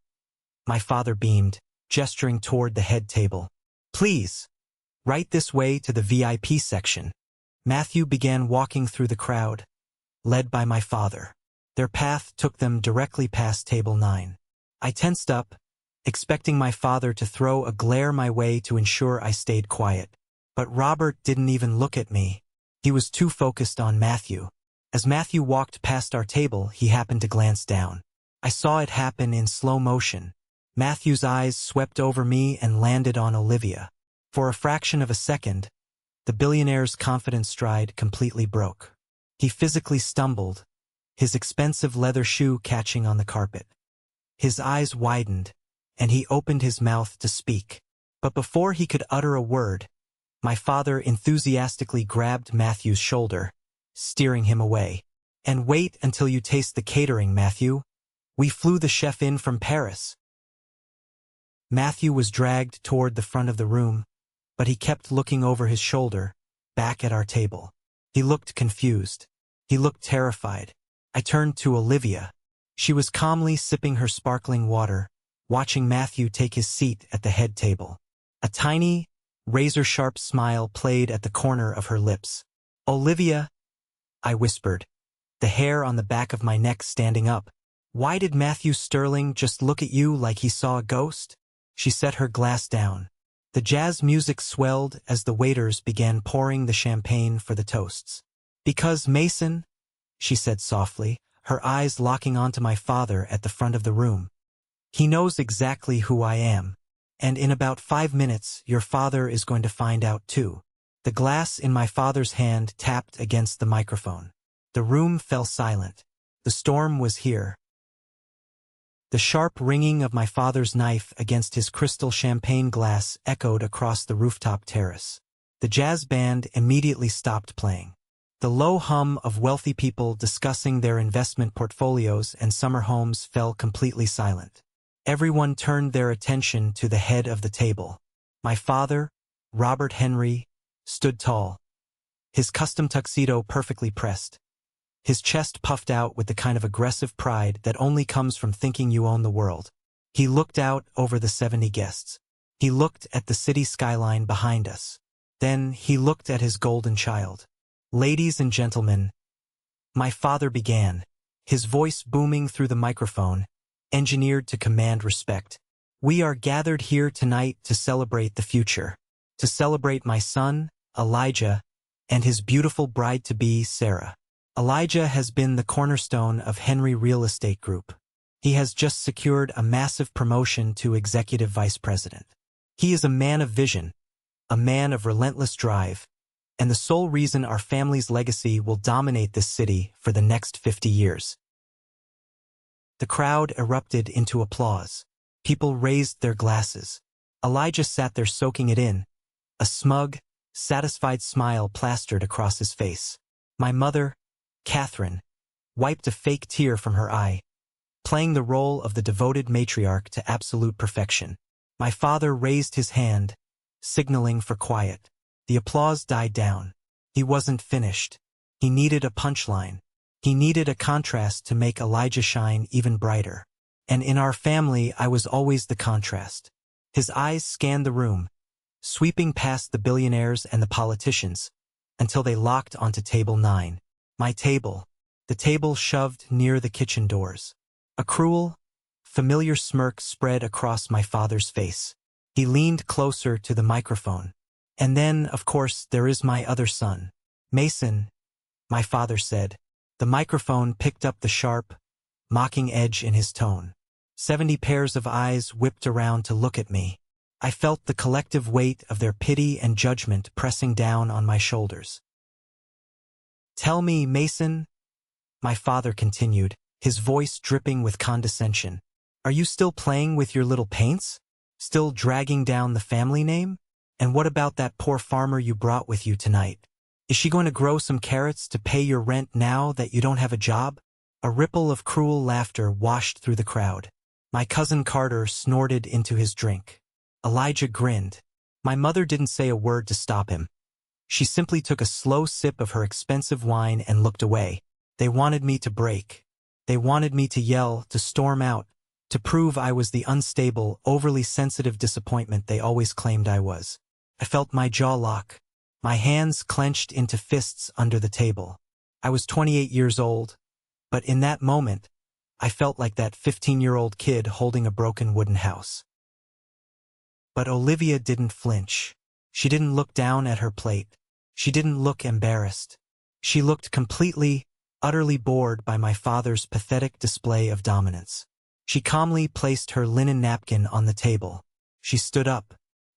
My father beamed, gesturing toward the head table. Please, right this way to the VIP section. Matthew began walking through the crowd, led by my father. Their path took them directly past table 9. I tensed up, expecting my father to throw a glare my way to ensure I stayed quiet. But Robert didn't even look at me. He was too focused on Matthew. As Matthew walked past our table, he happened to glance down. I saw it happen in slow motion. Matthew's eyes swept over me and landed on Olivia. For a fraction of a second, the billionaire's confident stride completely broke. He physically stumbled, his expensive leather shoe catching on the carpet. His eyes widened, and he opened his mouth to speak. But before he could utter a word, my father enthusiastically grabbed Matthew's shoulder, steering him away. "And wait until you taste the catering, Matthew. We flew the chef in from Paris." Matthew was dragged toward the front of the room, but he kept looking over his shoulder, back at our table. He looked confused. He looked terrified. I turned to Olivia. She was calmly sipping her sparkling water, watching Matthew take his seat at the head table. A tiny, razor-sharp smile played at the corner of her lips. "Olivia," I whispered, the hair on the back of my neck standing up. "Why did Matthew Sterling just look at you like he saw a ghost?" She set her glass down. The jazz music swelled as the waiters began pouring the champagne for the toasts. "Because Mason," she said softly, her eyes locking onto my father at the front of the room. "He knows exactly who I am. And in about 5 minutes, your father is going to find out too." The glass in my father's hand tapped against the microphone. The room fell silent. The storm was here. The sharp ringing of my father's knife against his crystal champagne glass echoed across the rooftop terrace. The jazz band immediately stopped playing. The low hum of wealthy people discussing their investment portfolios and summer homes fell completely silent. Everyone turned their attention to the head of the table. My father, Robert Henry, stood tall, his custom tuxedo perfectly pressed. His chest puffed out with the kind of aggressive pride that only comes from thinking you own the world. He looked out over the 70 guests. He looked at the city skyline behind us. Then he looked at his golden child. "Ladies and gentlemen," my father began, his voice booming through the microphone, engineered to command respect. "We are gathered here tonight to celebrate the future, to celebrate my son, Elijah, and his beautiful bride-to-be, Sarah. Elijah has been the cornerstone of Henry Real Estate Group. He has just secured a massive promotion to executive vice president. He is a man of vision, a man of relentless drive, and the sole reason our family's legacy will dominate this city for the next 50 years. The crowd erupted into applause. People raised their glasses. Elijah sat there soaking it in, a smug, satisfied smile plastered across his face. My mother, Catherine, wiped a fake tear from her eye, playing the role of the devoted matriarch to absolute perfection. My father raised his hand, signaling for quiet. The applause died down. He wasn't finished. He needed a punchline. He needed a contrast to make Elijah shine even brighter. And in our family, I was always the contrast. His eyes scanned the room, sweeping past the billionaires and the politicians, until they locked onto table 9. My table, the table shoved near the kitchen doors. A cruel, familiar smirk spread across my father's face. He leaned closer to the microphone. "And then, of course, there is my other son, Mason," my father said. The microphone picked up the sharp, mocking edge in his tone. 70 pairs of eyes whipped around to look at me. I felt the collective weight of their pity and judgment pressing down on my shoulders. "Tell me, Mason," my father continued, his voice dripping with condescension. "Are you still playing with your little paints? Still dragging down the family name? And what about that poor farmer you brought with you tonight? Is she going to grow some carrots to pay your rent now that you don't have a job?" A ripple of cruel laughter washed through the crowd. My cousin Carter snorted into his drink. Elijah grinned. My mother didn't say a word to stop him. She simply took a slow sip of her expensive wine and looked away. They wanted me to break. They wanted me to yell, to storm out, to prove I was the unstable, overly sensitive disappointment they always claimed I was. I felt my jaw lock. My hands clenched into fists under the table. I was 28 years old, But in that moment, I felt like that 15-year-old kid holding a broken wooden house. But Olivia didn't flinch. She didn't look down at her plate. She didn't look embarrassed. She looked completely, utterly bored by my father's pathetic display of dominance. She calmly placed her linen napkin on the table. She stood up.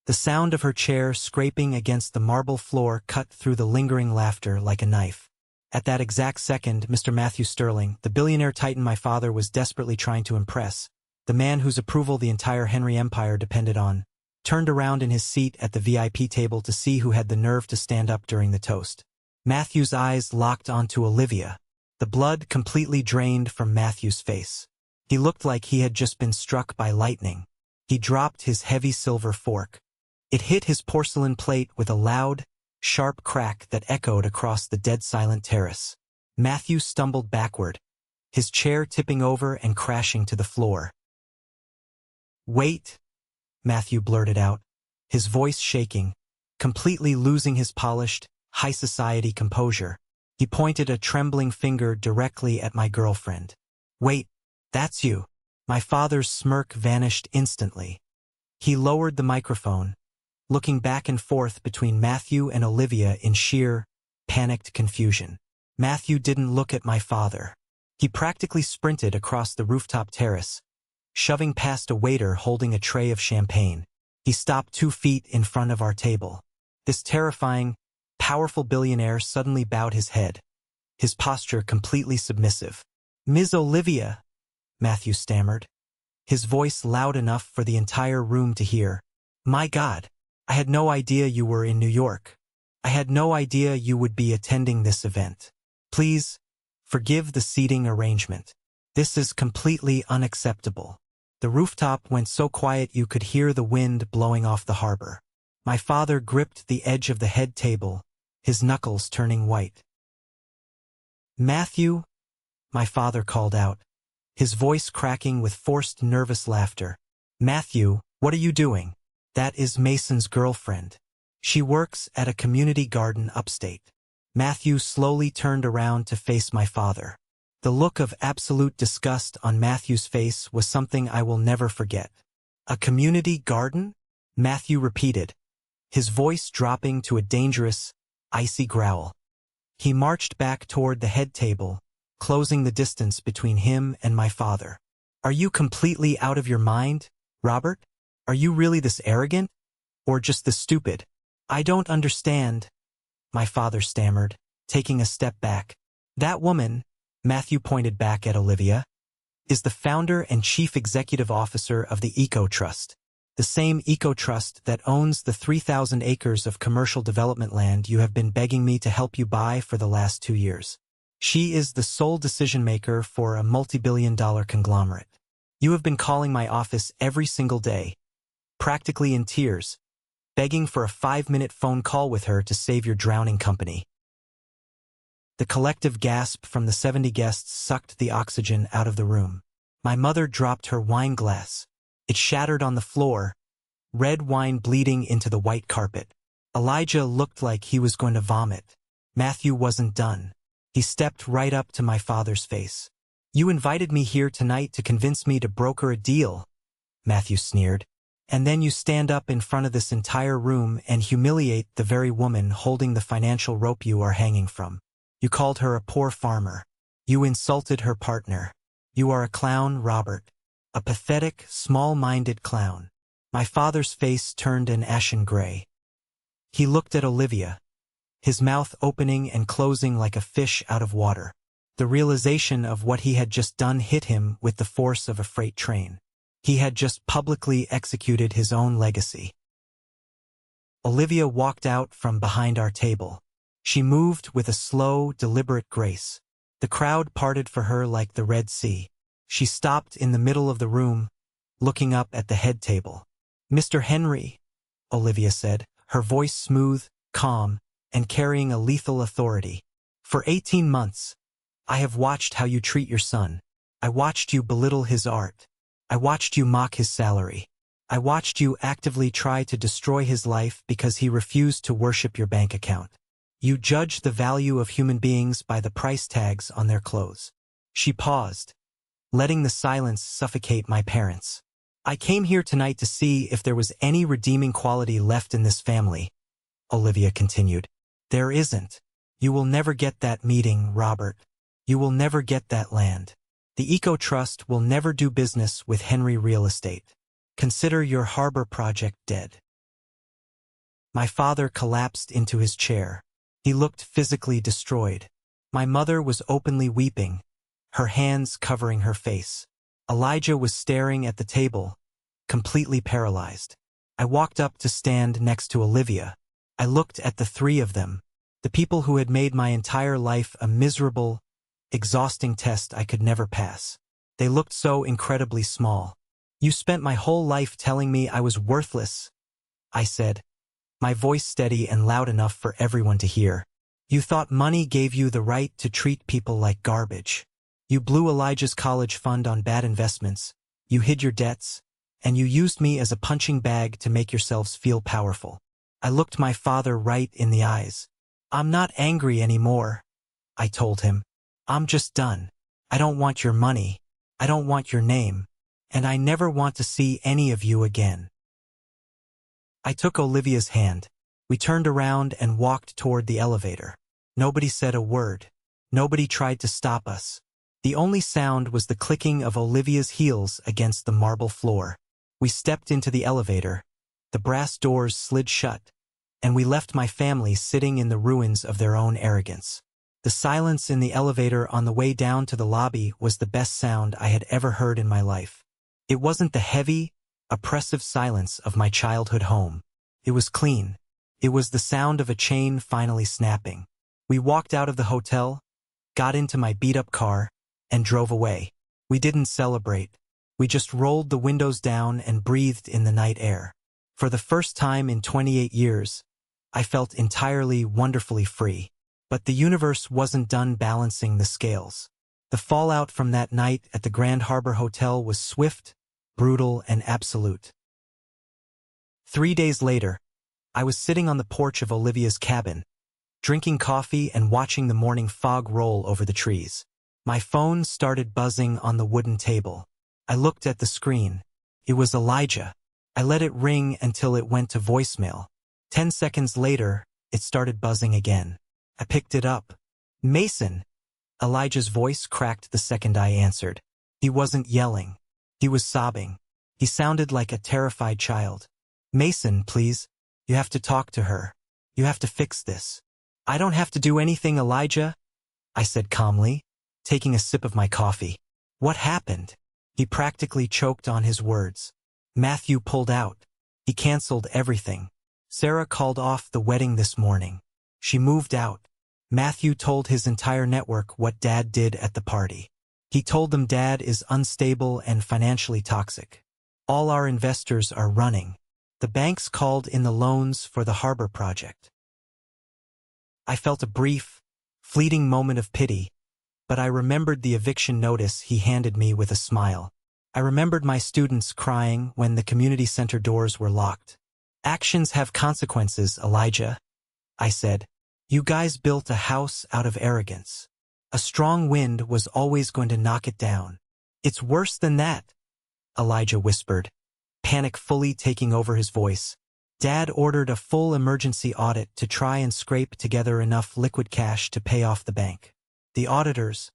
The sound of her chair scraping against the marble floor cut through the lingering laughter like a knife. At that exact second, Mr. Matthew Sterling, the billionaire titan my father was desperately trying to impress, the man whose approval the entire Henry Empire depended on, turned around in his seat at the VIP table to see who had the nerve to stand up during the toast. Matthew's eyes locked onto Olivia. The blood completely drained from Matthew's face. He looked like he had just been struck by lightning. He dropped his heavy silver fork. It hit his porcelain plate with a loud, sharp crack that echoed across the dead-silent terrace. Matthew stumbled backward, his chair tipping over and crashing to the floor. "Wait," Matthew blurted out, his voice shaking, completely losing his polished, high-society composure. He pointed a trembling finger directly at my girlfriend. "Wait, that's you." My father's smirk vanished instantly. He lowered the microphone, looking back and forth between Matthew and Olivia in sheer, panicked confusion. Matthew didn't look at my father. He practically sprinted across the rooftop terrace, shoving past a waiter holding a tray of champagne. He stopped 2 feet in front of our table. This terrifying, powerful billionaire suddenly bowed his head, his posture completely submissive. "Ms. Olivia," Matthew stammered, his voice loud enough for the entire room to hear. "My God, I had no idea you were in New York. I had no idea you would be attending this event. Please, forgive the seating arrangement. This is completely unacceptable." The rooftop went so quiet you could hear the wind blowing off the harbor. My father gripped the edge of the head table, his knuckles turning white. "Matthew," my father called out, his voice cracking with forced nervous laughter. "Matthew, what are you doing? That is Mason's girlfriend. She works at a community garden upstate." Matthew slowly turned around to face my father. The look of absolute disgust on Matthew's face was something I will never forget. "A community garden?" Matthew repeated, his voice dropping to a dangerous, icy growl. He marched back toward the head table, closing the distance between him and my father. "Are you completely out of your mind, Robert? Are you really this arrogant? Or just this stupid?" "I don't understand," my father stammered, taking a step back. "That woman," Matthew pointed back at Olivia, "is the founder and chief executive officer of the Eco Trust, the same Eco Trust that owns the 3,000 acres of commercial development land you have been begging me to help you buy for the last 2 years. She is the sole decision-maker for a multi-billion-dollar conglomerate. You have been calling my office every single day, practically in tears, begging for a 5-minute phone call with her to save your drowning company." The collective gasp from the 70 guests sucked the oxygen out of the room. My mother dropped her wine glass. It shattered on the floor, red wine bleeding into the white carpet. Elijah looked like he was going to vomit. Matthew wasn't done. He stepped right up to my father's face. "You invited me here tonight to convince me to broker a deal," Matthew sneered. "And then you stand up in front of this entire room and humiliate the very woman holding the financial rope you are hanging from. You called her a poor farmer. You insulted her partner. You are a clown, Robert. A pathetic, small-minded clown." My father's face turned an ashen gray. He looked at Olivia, his mouth opening and closing like a fish out of water. The realization of what he had just done hit him with the force of a freight train. He had just publicly executed his own legacy. Olivia walked out from behind our table. She moved with a slow, deliberate grace. The crowd parted for her like the Red Sea. She stopped in the middle of the room, looking up at the head table. "Mr. Henry," Olivia said, her voice smooth, calm, and carrying a lethal authority. "For 18 months, I have watched how you treat your son. I watched you belittle his art. I watched you mock his salary. I watched you actively try to destroy his life because he refused to worship your bank account. You judge the value of human beings by the price tags on their clothes. She paused, letting the silence suffocate my parents. I came here tonight to see if there was any redeeming quality left in this family, Olivia continued. There isn't. You will never get that meeting, Robert. You will never get that land. The Eco Trust will never do business with Henry Real Estate. Consider your harbor project dead. My father collapsed into his chair. He looked physically destroyed. My mother was openly weeping, her hands covering her face. Elijah was staring at the table, completely paralyzed. I walked up to stand next to Olivia. I looked at the three of them, the people who had made my entire life a miserable, exhausting test I could never pass. They looked so incredibly small. You spent my whole life telling me I was worthless, I said, my voice steady and loud enough for everyone to hear. You thought money gave you the right to treat people like garbage. You blew Elijah's college fund on bad investments, you hid your debts, and you used me as a punching bag to make yourselves feel powerful. I looked my father right in the eyes. I'm not angry anymore, I told him. I'm just done. I don't want your money. I don't want your name. And I never want to see any of you again. I took Olivia's hand. We turned around and walked toward the elevator. Nobody said a word. Nobody tried to stop us. The only sound was the clicking of Olivia's heels against the marble floor. We stepped into the elevator. The brass doors slid shut, and we left my family sitting in the ruins of their own arrogance. The silence in the elevator on the way down to the lobby was the best sound I had ever heard in my life. It wasn't the heavy, oppressive silence of my childhood home. It was clean. It was the sound of a chain finally snapping. We walked out of the hotel, got into my beat-up car, and drove away. We didn't celebrate. We just rolled the windows down and breathed in the night air. For the first time in 28 years, I felt entirely, wonderfully free. But the universe wasn't done balancing the scales. The fallout from that night at the Grand Harbor Hotel was swift, brutal, and absolute. 3 days later, I was sitting on the porch of Olivia's cabin, drinking coffee and watching the morning fog roll over the trees. My phone started buzzing on the wooden table. I looked at the screen. It was Elijah. I let it ring until it went to voicemail. 10 seconds later, it started buzzing again. I picked it up. Mason! Elijah's voice cracked the second I answered. He wasn't yelling. He was sobbing. He sounded like a terrified child. Mason, please. You have to talk to her. You have to fix this. I don't have to do anything, Elijah, I said calmly, taking a sip of my coffee. What happened? He practically choked on his words. Matthew pulled out. He canceled everything. Sarah called off the wedding this morning. She moved out. Matthew told his entire network what Dad did at the party. He told them Dad is unstable and financially toxic. All our investors are running. The banks called in the loans for the harbor project. I felt a brief, fleeting moment of pity, but I remembered the eviction notice he handed me with a smile. I remembered my students crying when the community center doors were locked. Actions have consequences, Elijah, I said. You guys built a house out of arrogance. A strong wind was always going to knock it down. It's worse than that, Elijah whispered, panic fully taking over his voice. Dad ordered a full emergency audit to try and scrape together enough liquid cash to pay off the bank. The auditors,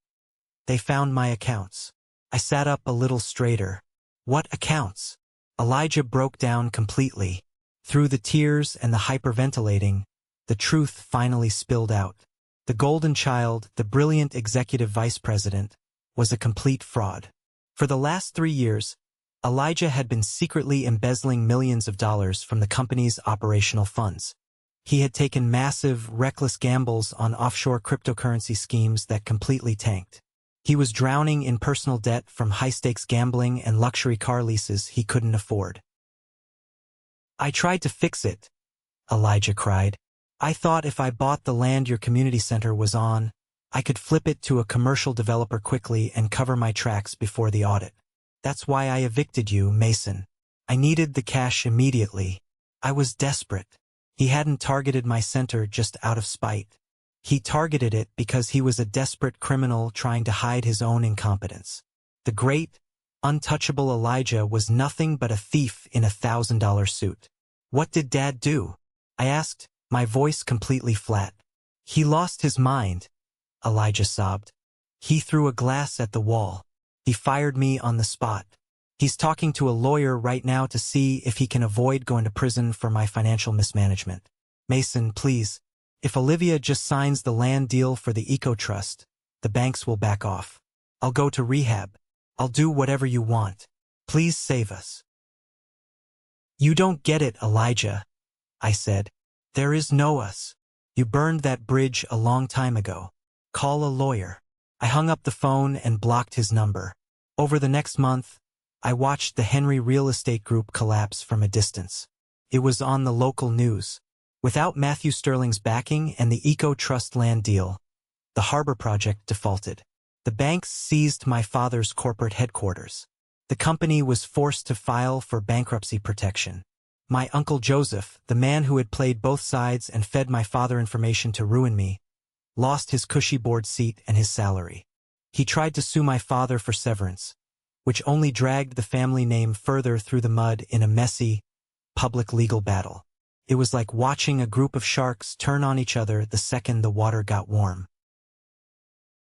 they found my accounts. I sat up a little straighter. What accounts? Elijah broke down completely. Through the tears and the hyperventilating, the truth finally spilled out. The golden child, the brilliant executive vice president, was a complete fraud. For the last 3 years, Elijah had been secretly embezzling millions of dollars from the company's operational funds. He had taken massive, reckless gambles on offshore cryptocurrency schemes that completely tanked. He was drowning in personal debt from high-stakes gambling and luxury car leases he couldn't afford. I tried to fix it, Elijah cried. I thought if I bought the land your community center was on, I could flip it to a commercial developer quickly and cover my tracks before the audit. That's why I evicted you, Mason. I needed the cash immediately. I was desperate. He hadn't targeted my center just out of spite. He targeted it because he was a desperate criminal trying to hide his own incompetence. The great, untouchable Elijah was nothing but a thief in $1,000 suit. What did Dad do? I asked, my voice completely flat. He lost his mind, Elijah sobbed. He threw a glass at the wall. He fired me on the spot. He's talking to a lawyer right now to see if he can avoid going to prison for my financial mismanagement. Mason, please. If Olivia just signs the land deal for the Eco Trust, the banks will back off. I'll go to rehab. I'll do whatever you want. Please save us. You don't get it, Elijah, I said. There is no us. You burned that bridge a long time ago. Call a lawyer. I hung up the phone and blocked his number. Over the next month, I watched the Henry Real Estate Group collapse from a distance. It was on the local news. Without Matthew Sterling's backing and the Eco Trust land deal, the harbor project defaulted. The banks seized my father's corporate headquarters. The company was forced to file for bankruptcy protection. My Uncle Joseph, the man who had played both sides and fed my father information to ruin me, lost his cushy board seat and his salary. He tried to sue my father for severance, which only dragged the family name further through the mud in a messy, public legal battle. It was like watching a group of sharks turn on each other the second the water got warm.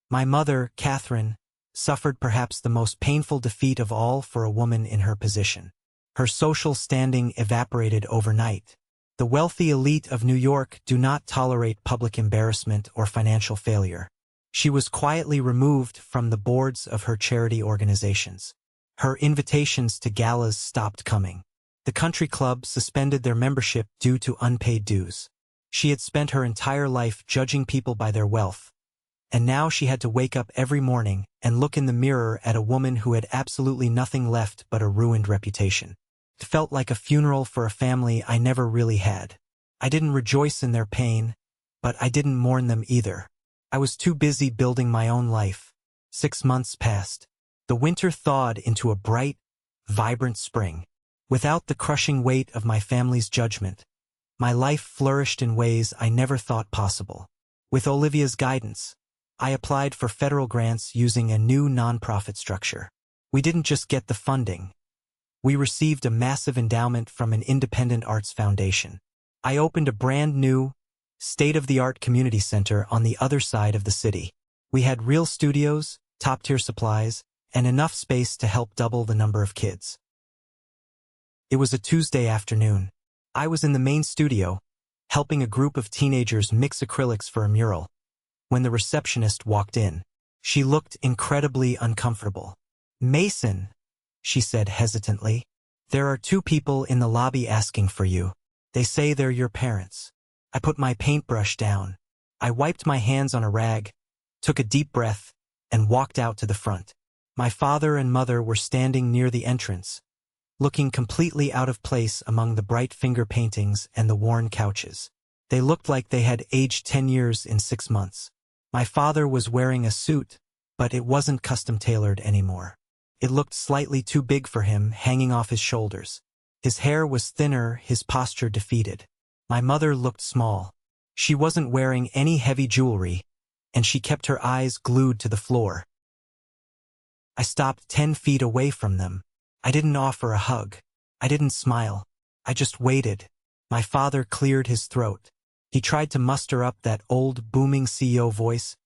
My mother, Catherine, suffered perhaps the most painful defeat of all for a woman in her position. Her social standing evaporated overnight. The wealthy elite of New York do not tolerate public embarrassment or financial failure. She was quietly removed from the boards of her charity organizations. Her invitations to galas stopped coming. The country club suspended their membership due to unpaid dues. She had spent her entire life judging people by their wealth, and now she had to wake up every morning and look in the mirror at a woman who had absolutely nothing left but a ruined reputation. It felt like a funeral for a family I never really had. I didn't rejoice in their pain, but I didn't mourn them either. I was too busy building my own life. 6 months passed. The winter thawed into a bright, vibrant spring. Without the crushing weight of my family's judgment, my life flourished in ways I never thought possible. With Olivia's guidance, I applied for federal grants using a new nonprofit structure. We didn't just get the funding. We received a massive endowment from an independent arts foundation. I opened a brand new, state-of-the-art community center on the other side of the city. We had real studios, top-tier supplies, and enough space to help double the number of kids. It was a Tuesday afternoon. I was in the main studio, helping a group of teenagers mix acrylics for a mural, when the receptionist walked in. She looked incredibly uncomfortable. "Mason," she said hesitantly, "there are 2 people in the lobby asking for you. They say they're your parents." I put my paintbrush down. I wiped my hands on a rag, took a deep breath, and walked out to the front. My father and mother were standing near the entrance, looking completely out of place among the bright finger paintings and the worn couches. They looked like they had aged 10 years in 6 months. My father was wearing a suit, but it wasn't custom-tailored anymore. It looked slightly too big for him, hanging off his shoulders. His hair was thinner, his posture defeated. My mother looked small. She wasn't wearing any heavy jewelry, and she kept her eyes glued to the floor. I stopped 10 feet away from them. I didn't offer a hug. I didn't smile. I just waited. My father cleared his throat. He tried to muster up that old, booming CEO voice,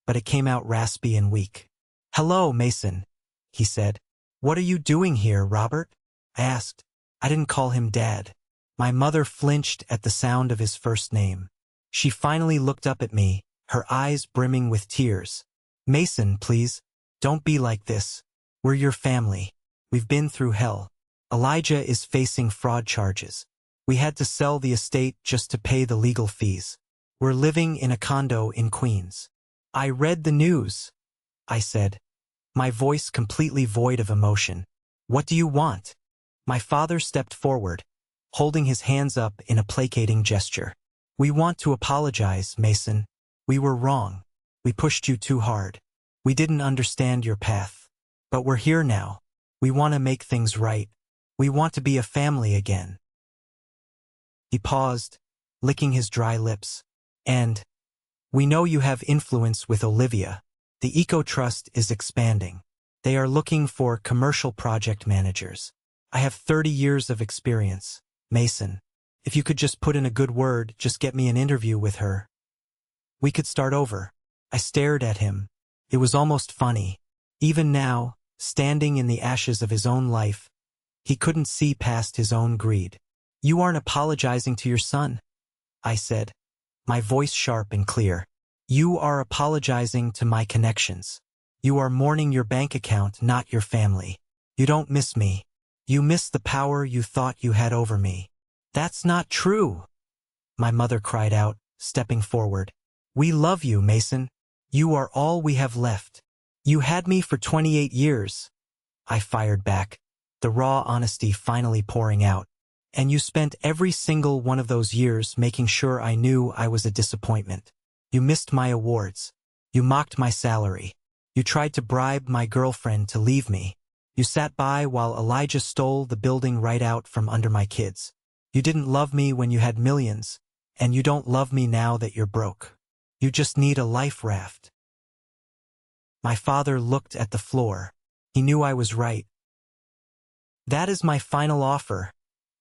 but it came out raspy and weak. "Hello, Mason," he said. "What are you doing here, Robert?" I asked. I didn't call him Dad. My mother flinched at the sound of his first name. She finally looked up at me, her eyes brimming with tears. "Mason, please, don't be like this. We're your family. We've been through hell. Elijah is facing fraud charges. We had to sell the estate just to pay the legal fees. We're living in a condo in Queens." "I read the news," I said, my voice completely void of emotion. "What do you want?" My father stepped forward, holding his hands up in a placating gesture. "We want to apologize, Mason. We were wrong. We pushed you too hard. We didn't understand your path. But we're here now. We want to make things right. We want to be a family again." He paused, licking his dry lips. "And We know you have influence with Olivia. The Eco Trust is expanding. They are looking for commercial project managers. I have 30 years of experience. Mason, if you could just put in a good word, just get me an interview with her. We could start over. I stared at him. It was almost funny. Even now, standing in the ashes of his own life, he couldn't see past his own greed. You aren't apologizing to your son, I said, my voice sharp and clear. You are apologizing to my connections. You are mourning your bank account, not your family. You don't miss me. You miss the power you thought you had over me. That's not true, my mother cried out, stepping forward. We love you, Mason. You are all we have left. You had me for 28 years. I fired back, the raw honesty finally pouring out. And you spent every single one of those years making sure I knew I was a disappointment. You missed my awards. You mocked my salary. You tried to bribe my girlfriend to leave me. You sat by while Elijah stole the building right out from under my kids. You didn't love me when you had millions, and you don't love me now that you're broke. You just need a life raft. My father looked at the floor. He knew I was right. That is my final offer,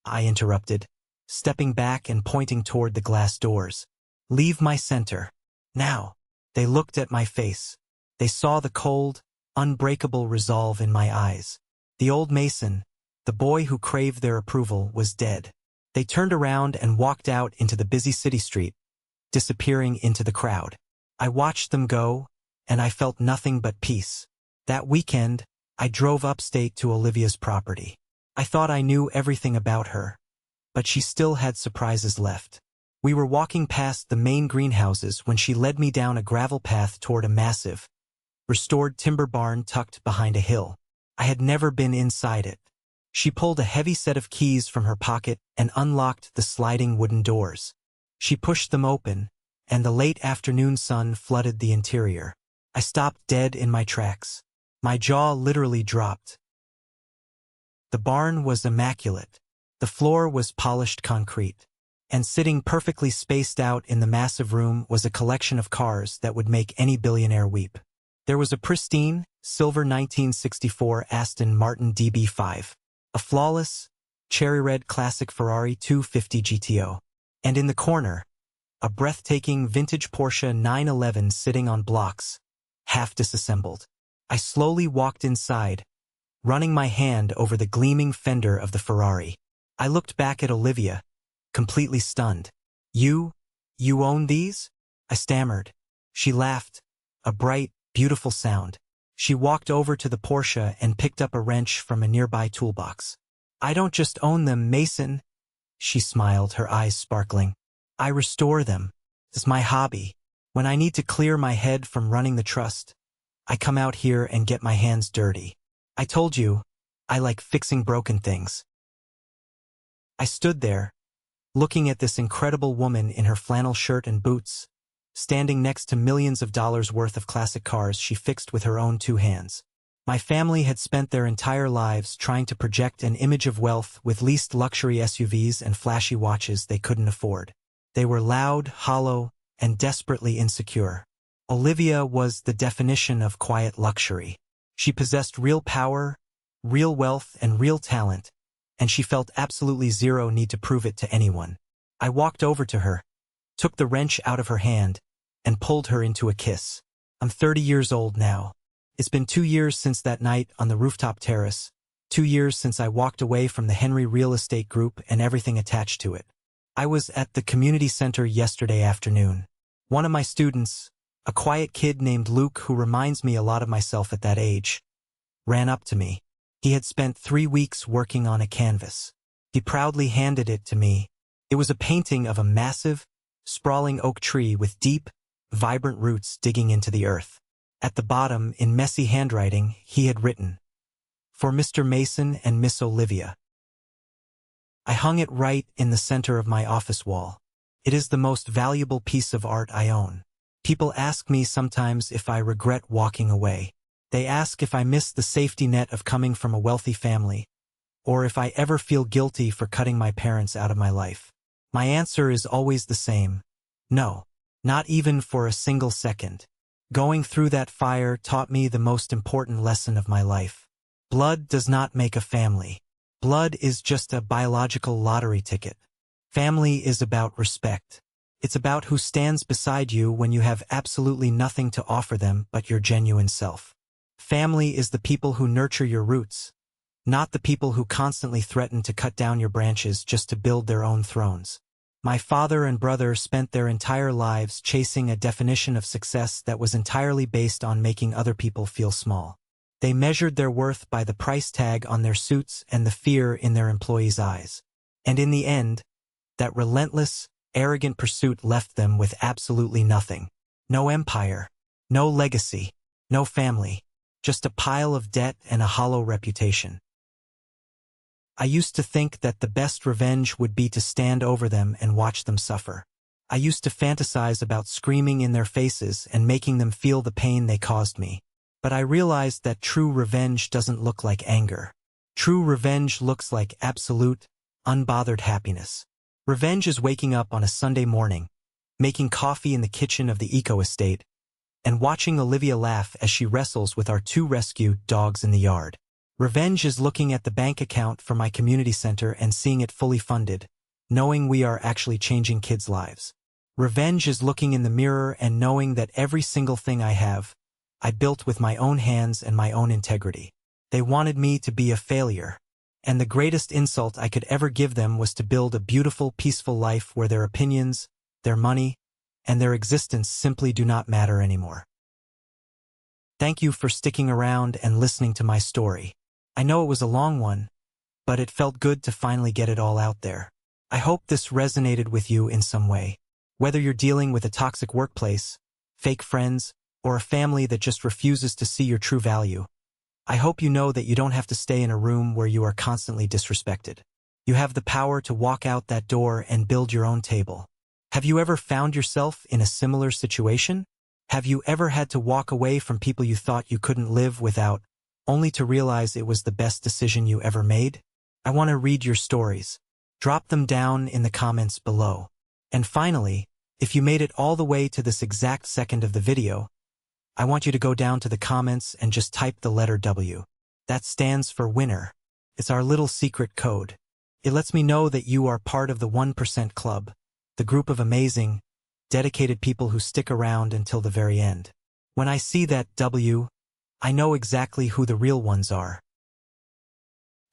I interrupted, stepping back and pointing toward the glass doors. Leave my center. Now. They looked at my face. They saw the cold, unbreakable resolve in my eyes. The old Mason, the boy who craved their approval, was dead. They turned around and walked out into the busy city street, disappearing into the crowd. I watched them go, and I felt nothing but peace. That weekend, I drove upstate to Olivia's property. I thought I knew everything about her, but she still had surprises left. We were walking past the main greenhouses when she led me down a gravel path toward a massive, restored timber barn tucked behind a hill. I had never been inside it. She pulled a heavy set of keys from her pocket and unlocked the sliding wooden doors. She pushed them open, and the late afternoon sun flooded the interior. I stopped dead in my tracks. My jaw literally dropped. The barn was immaculate. The floor was polished concrete. And sitting perfectly spaced out in the massive room was a collection of cars that would make any billionaire weep. There was a pristine, silver 1964 Aston Martin DB5, a flawless, cherry-red classic Ferrari 250 GTO, and in the corner, a breathtaking vintage Porsche 911 sitting on blocks, half disassembled. I slowly walked inside, running my hand over the gleaming fender of the Ferrari. I looked back at Olivia, completely stunned. You own these? I stammered. She laughed, a bright, beautiful sound. She walked over to the Porsche and picked up a wrench from a nearby toolbox. I don't just own them, Mason. She smiled, her eyes sparkling. I restore them. It's my hobby. When I need to clear my head from running the trust, I come out here and get my hands dirty. I told you, I like fixing broken things. I stood there, looking at this incredible woman in her flannel shirt and boots, standing next to millions of dollars worth of classic cars she fixed with her own two hands. My family had spent their entire lives trying to project an image of wealth with leased luxury SUVs and flashy watches they couldn't afford. They were loud, hollow, and desperately insecure. Olivia was the definition of quiet luxury. She possessed real power, real wealth, and real talent, and she felt absolutely zero need to prove it to anyone. I walked over to her, took the wrench out of her hand, and pulled her into a kiss. I'm 30 years old now. It's been 2 years since that night on the rooftop terrace, 2 years since I walked away from the Henry Real Estate Group and everything attached to it. I was at the community center yesterday afternoon. One of my students, a quiet kid named Luke who reminds me a lot of myself at that age, ran up to me. He had spent 3 weeks working on a canvas. He proudly handed it to me. It was a painting of a massive, sprawling oak tree with deep, vibrant roots digging into the earth. At the bottom, in messy handwriting, he had written, "For Mr. Mason and Miss Olivia." I hung it right in the center of my office wall. It is the most valuable piece of art I own. People ask me sometimes if I regret walking away. They ask if I miss the safety net of coming from a wealthy family, or if I ever feel guilty for cutting my parents out of my life. My answer is always the same: no. Not even for a single second. Going through that fire taught me the most important lesson of my life. Blood does not make a family. Blood is just a biological lottery ticket. Family is about respect. It's about who stands beside you when you have absolutely nothing to offer them but your genuine self. Family is the people who nurture your roots, not the people who constantly threaten to cut down your branches just to build their own thrones. My father and brother spent their entire lives chasing a definition of success that was entirely based on making other people feel small. They measured their worth by the price tag on their suits and the fear in their employees' eyes. And in the end, that relentless, arrogant pursuit left them with absolutely nothing. No empire, no legacy, no family, just a pile of debt and a hollow reputation. I used to think that the best revenge would be to stand over them and watch them suffer. I used to fantasize about screaming in their faces and making them feel the pain they caused me. But I realized that true revenge doesn't look like anger. True revenge looks like absolute, unbothered happiness. Revenge is waking up on a Sunday morning, making coffee in the kitchen of the eco-estate, and watching Olivia laugh as she wrestles with our 2 rescue dogs in the yard. Revenge is looking at the bank account for my community center and seeing it fully funded, knowing we are actually changing kids' lives. Revenge is looking in the mirror and knowing that every single thing I have, I built with my own hands and my own integrity. They wanted me to be a failure, and the greatest insult I could ever give them was to build a beautiful, peaceful life where their opinions, their money, and their existence simply do not matter anymore. Thank you for sticking around and listening to my story. I know it was a long one, but it felt good to finally get it all out there. I hope this resonated with you in some way. Whether you're dealing with a toxic workplace, fake friends, or a family that just refuses to see your true value, I hope you know that you don't have to stay in a room where you are constantly disrespected. You have the power to walk out that door and build your own table. Have you ever found yourself in a similar situation? Have you ever had to walk away from people you thought you couldn't live without, only to realize it was the best decision you ever made? I want to read your stories. Drop them down in the comments below. And finally, if you made it all the way to this exact second of the video, I want you to go down to the comments and just type the letter W. That stands for winner. It's our little secret code. It lets me know that you are part of the 1% Club, the group of amazing, dedicated people who stick around until the very end. When I see that W, I know exactly who the real ones are.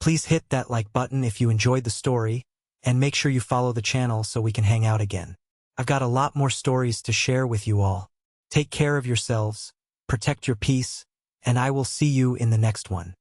Please hit that like button if you enjoyed the story, and make sure you follow the channel so we can hang out again. I've got a lot more stories to share with you all. Take care of yourselves, protect your peace, and I will see you in the next one.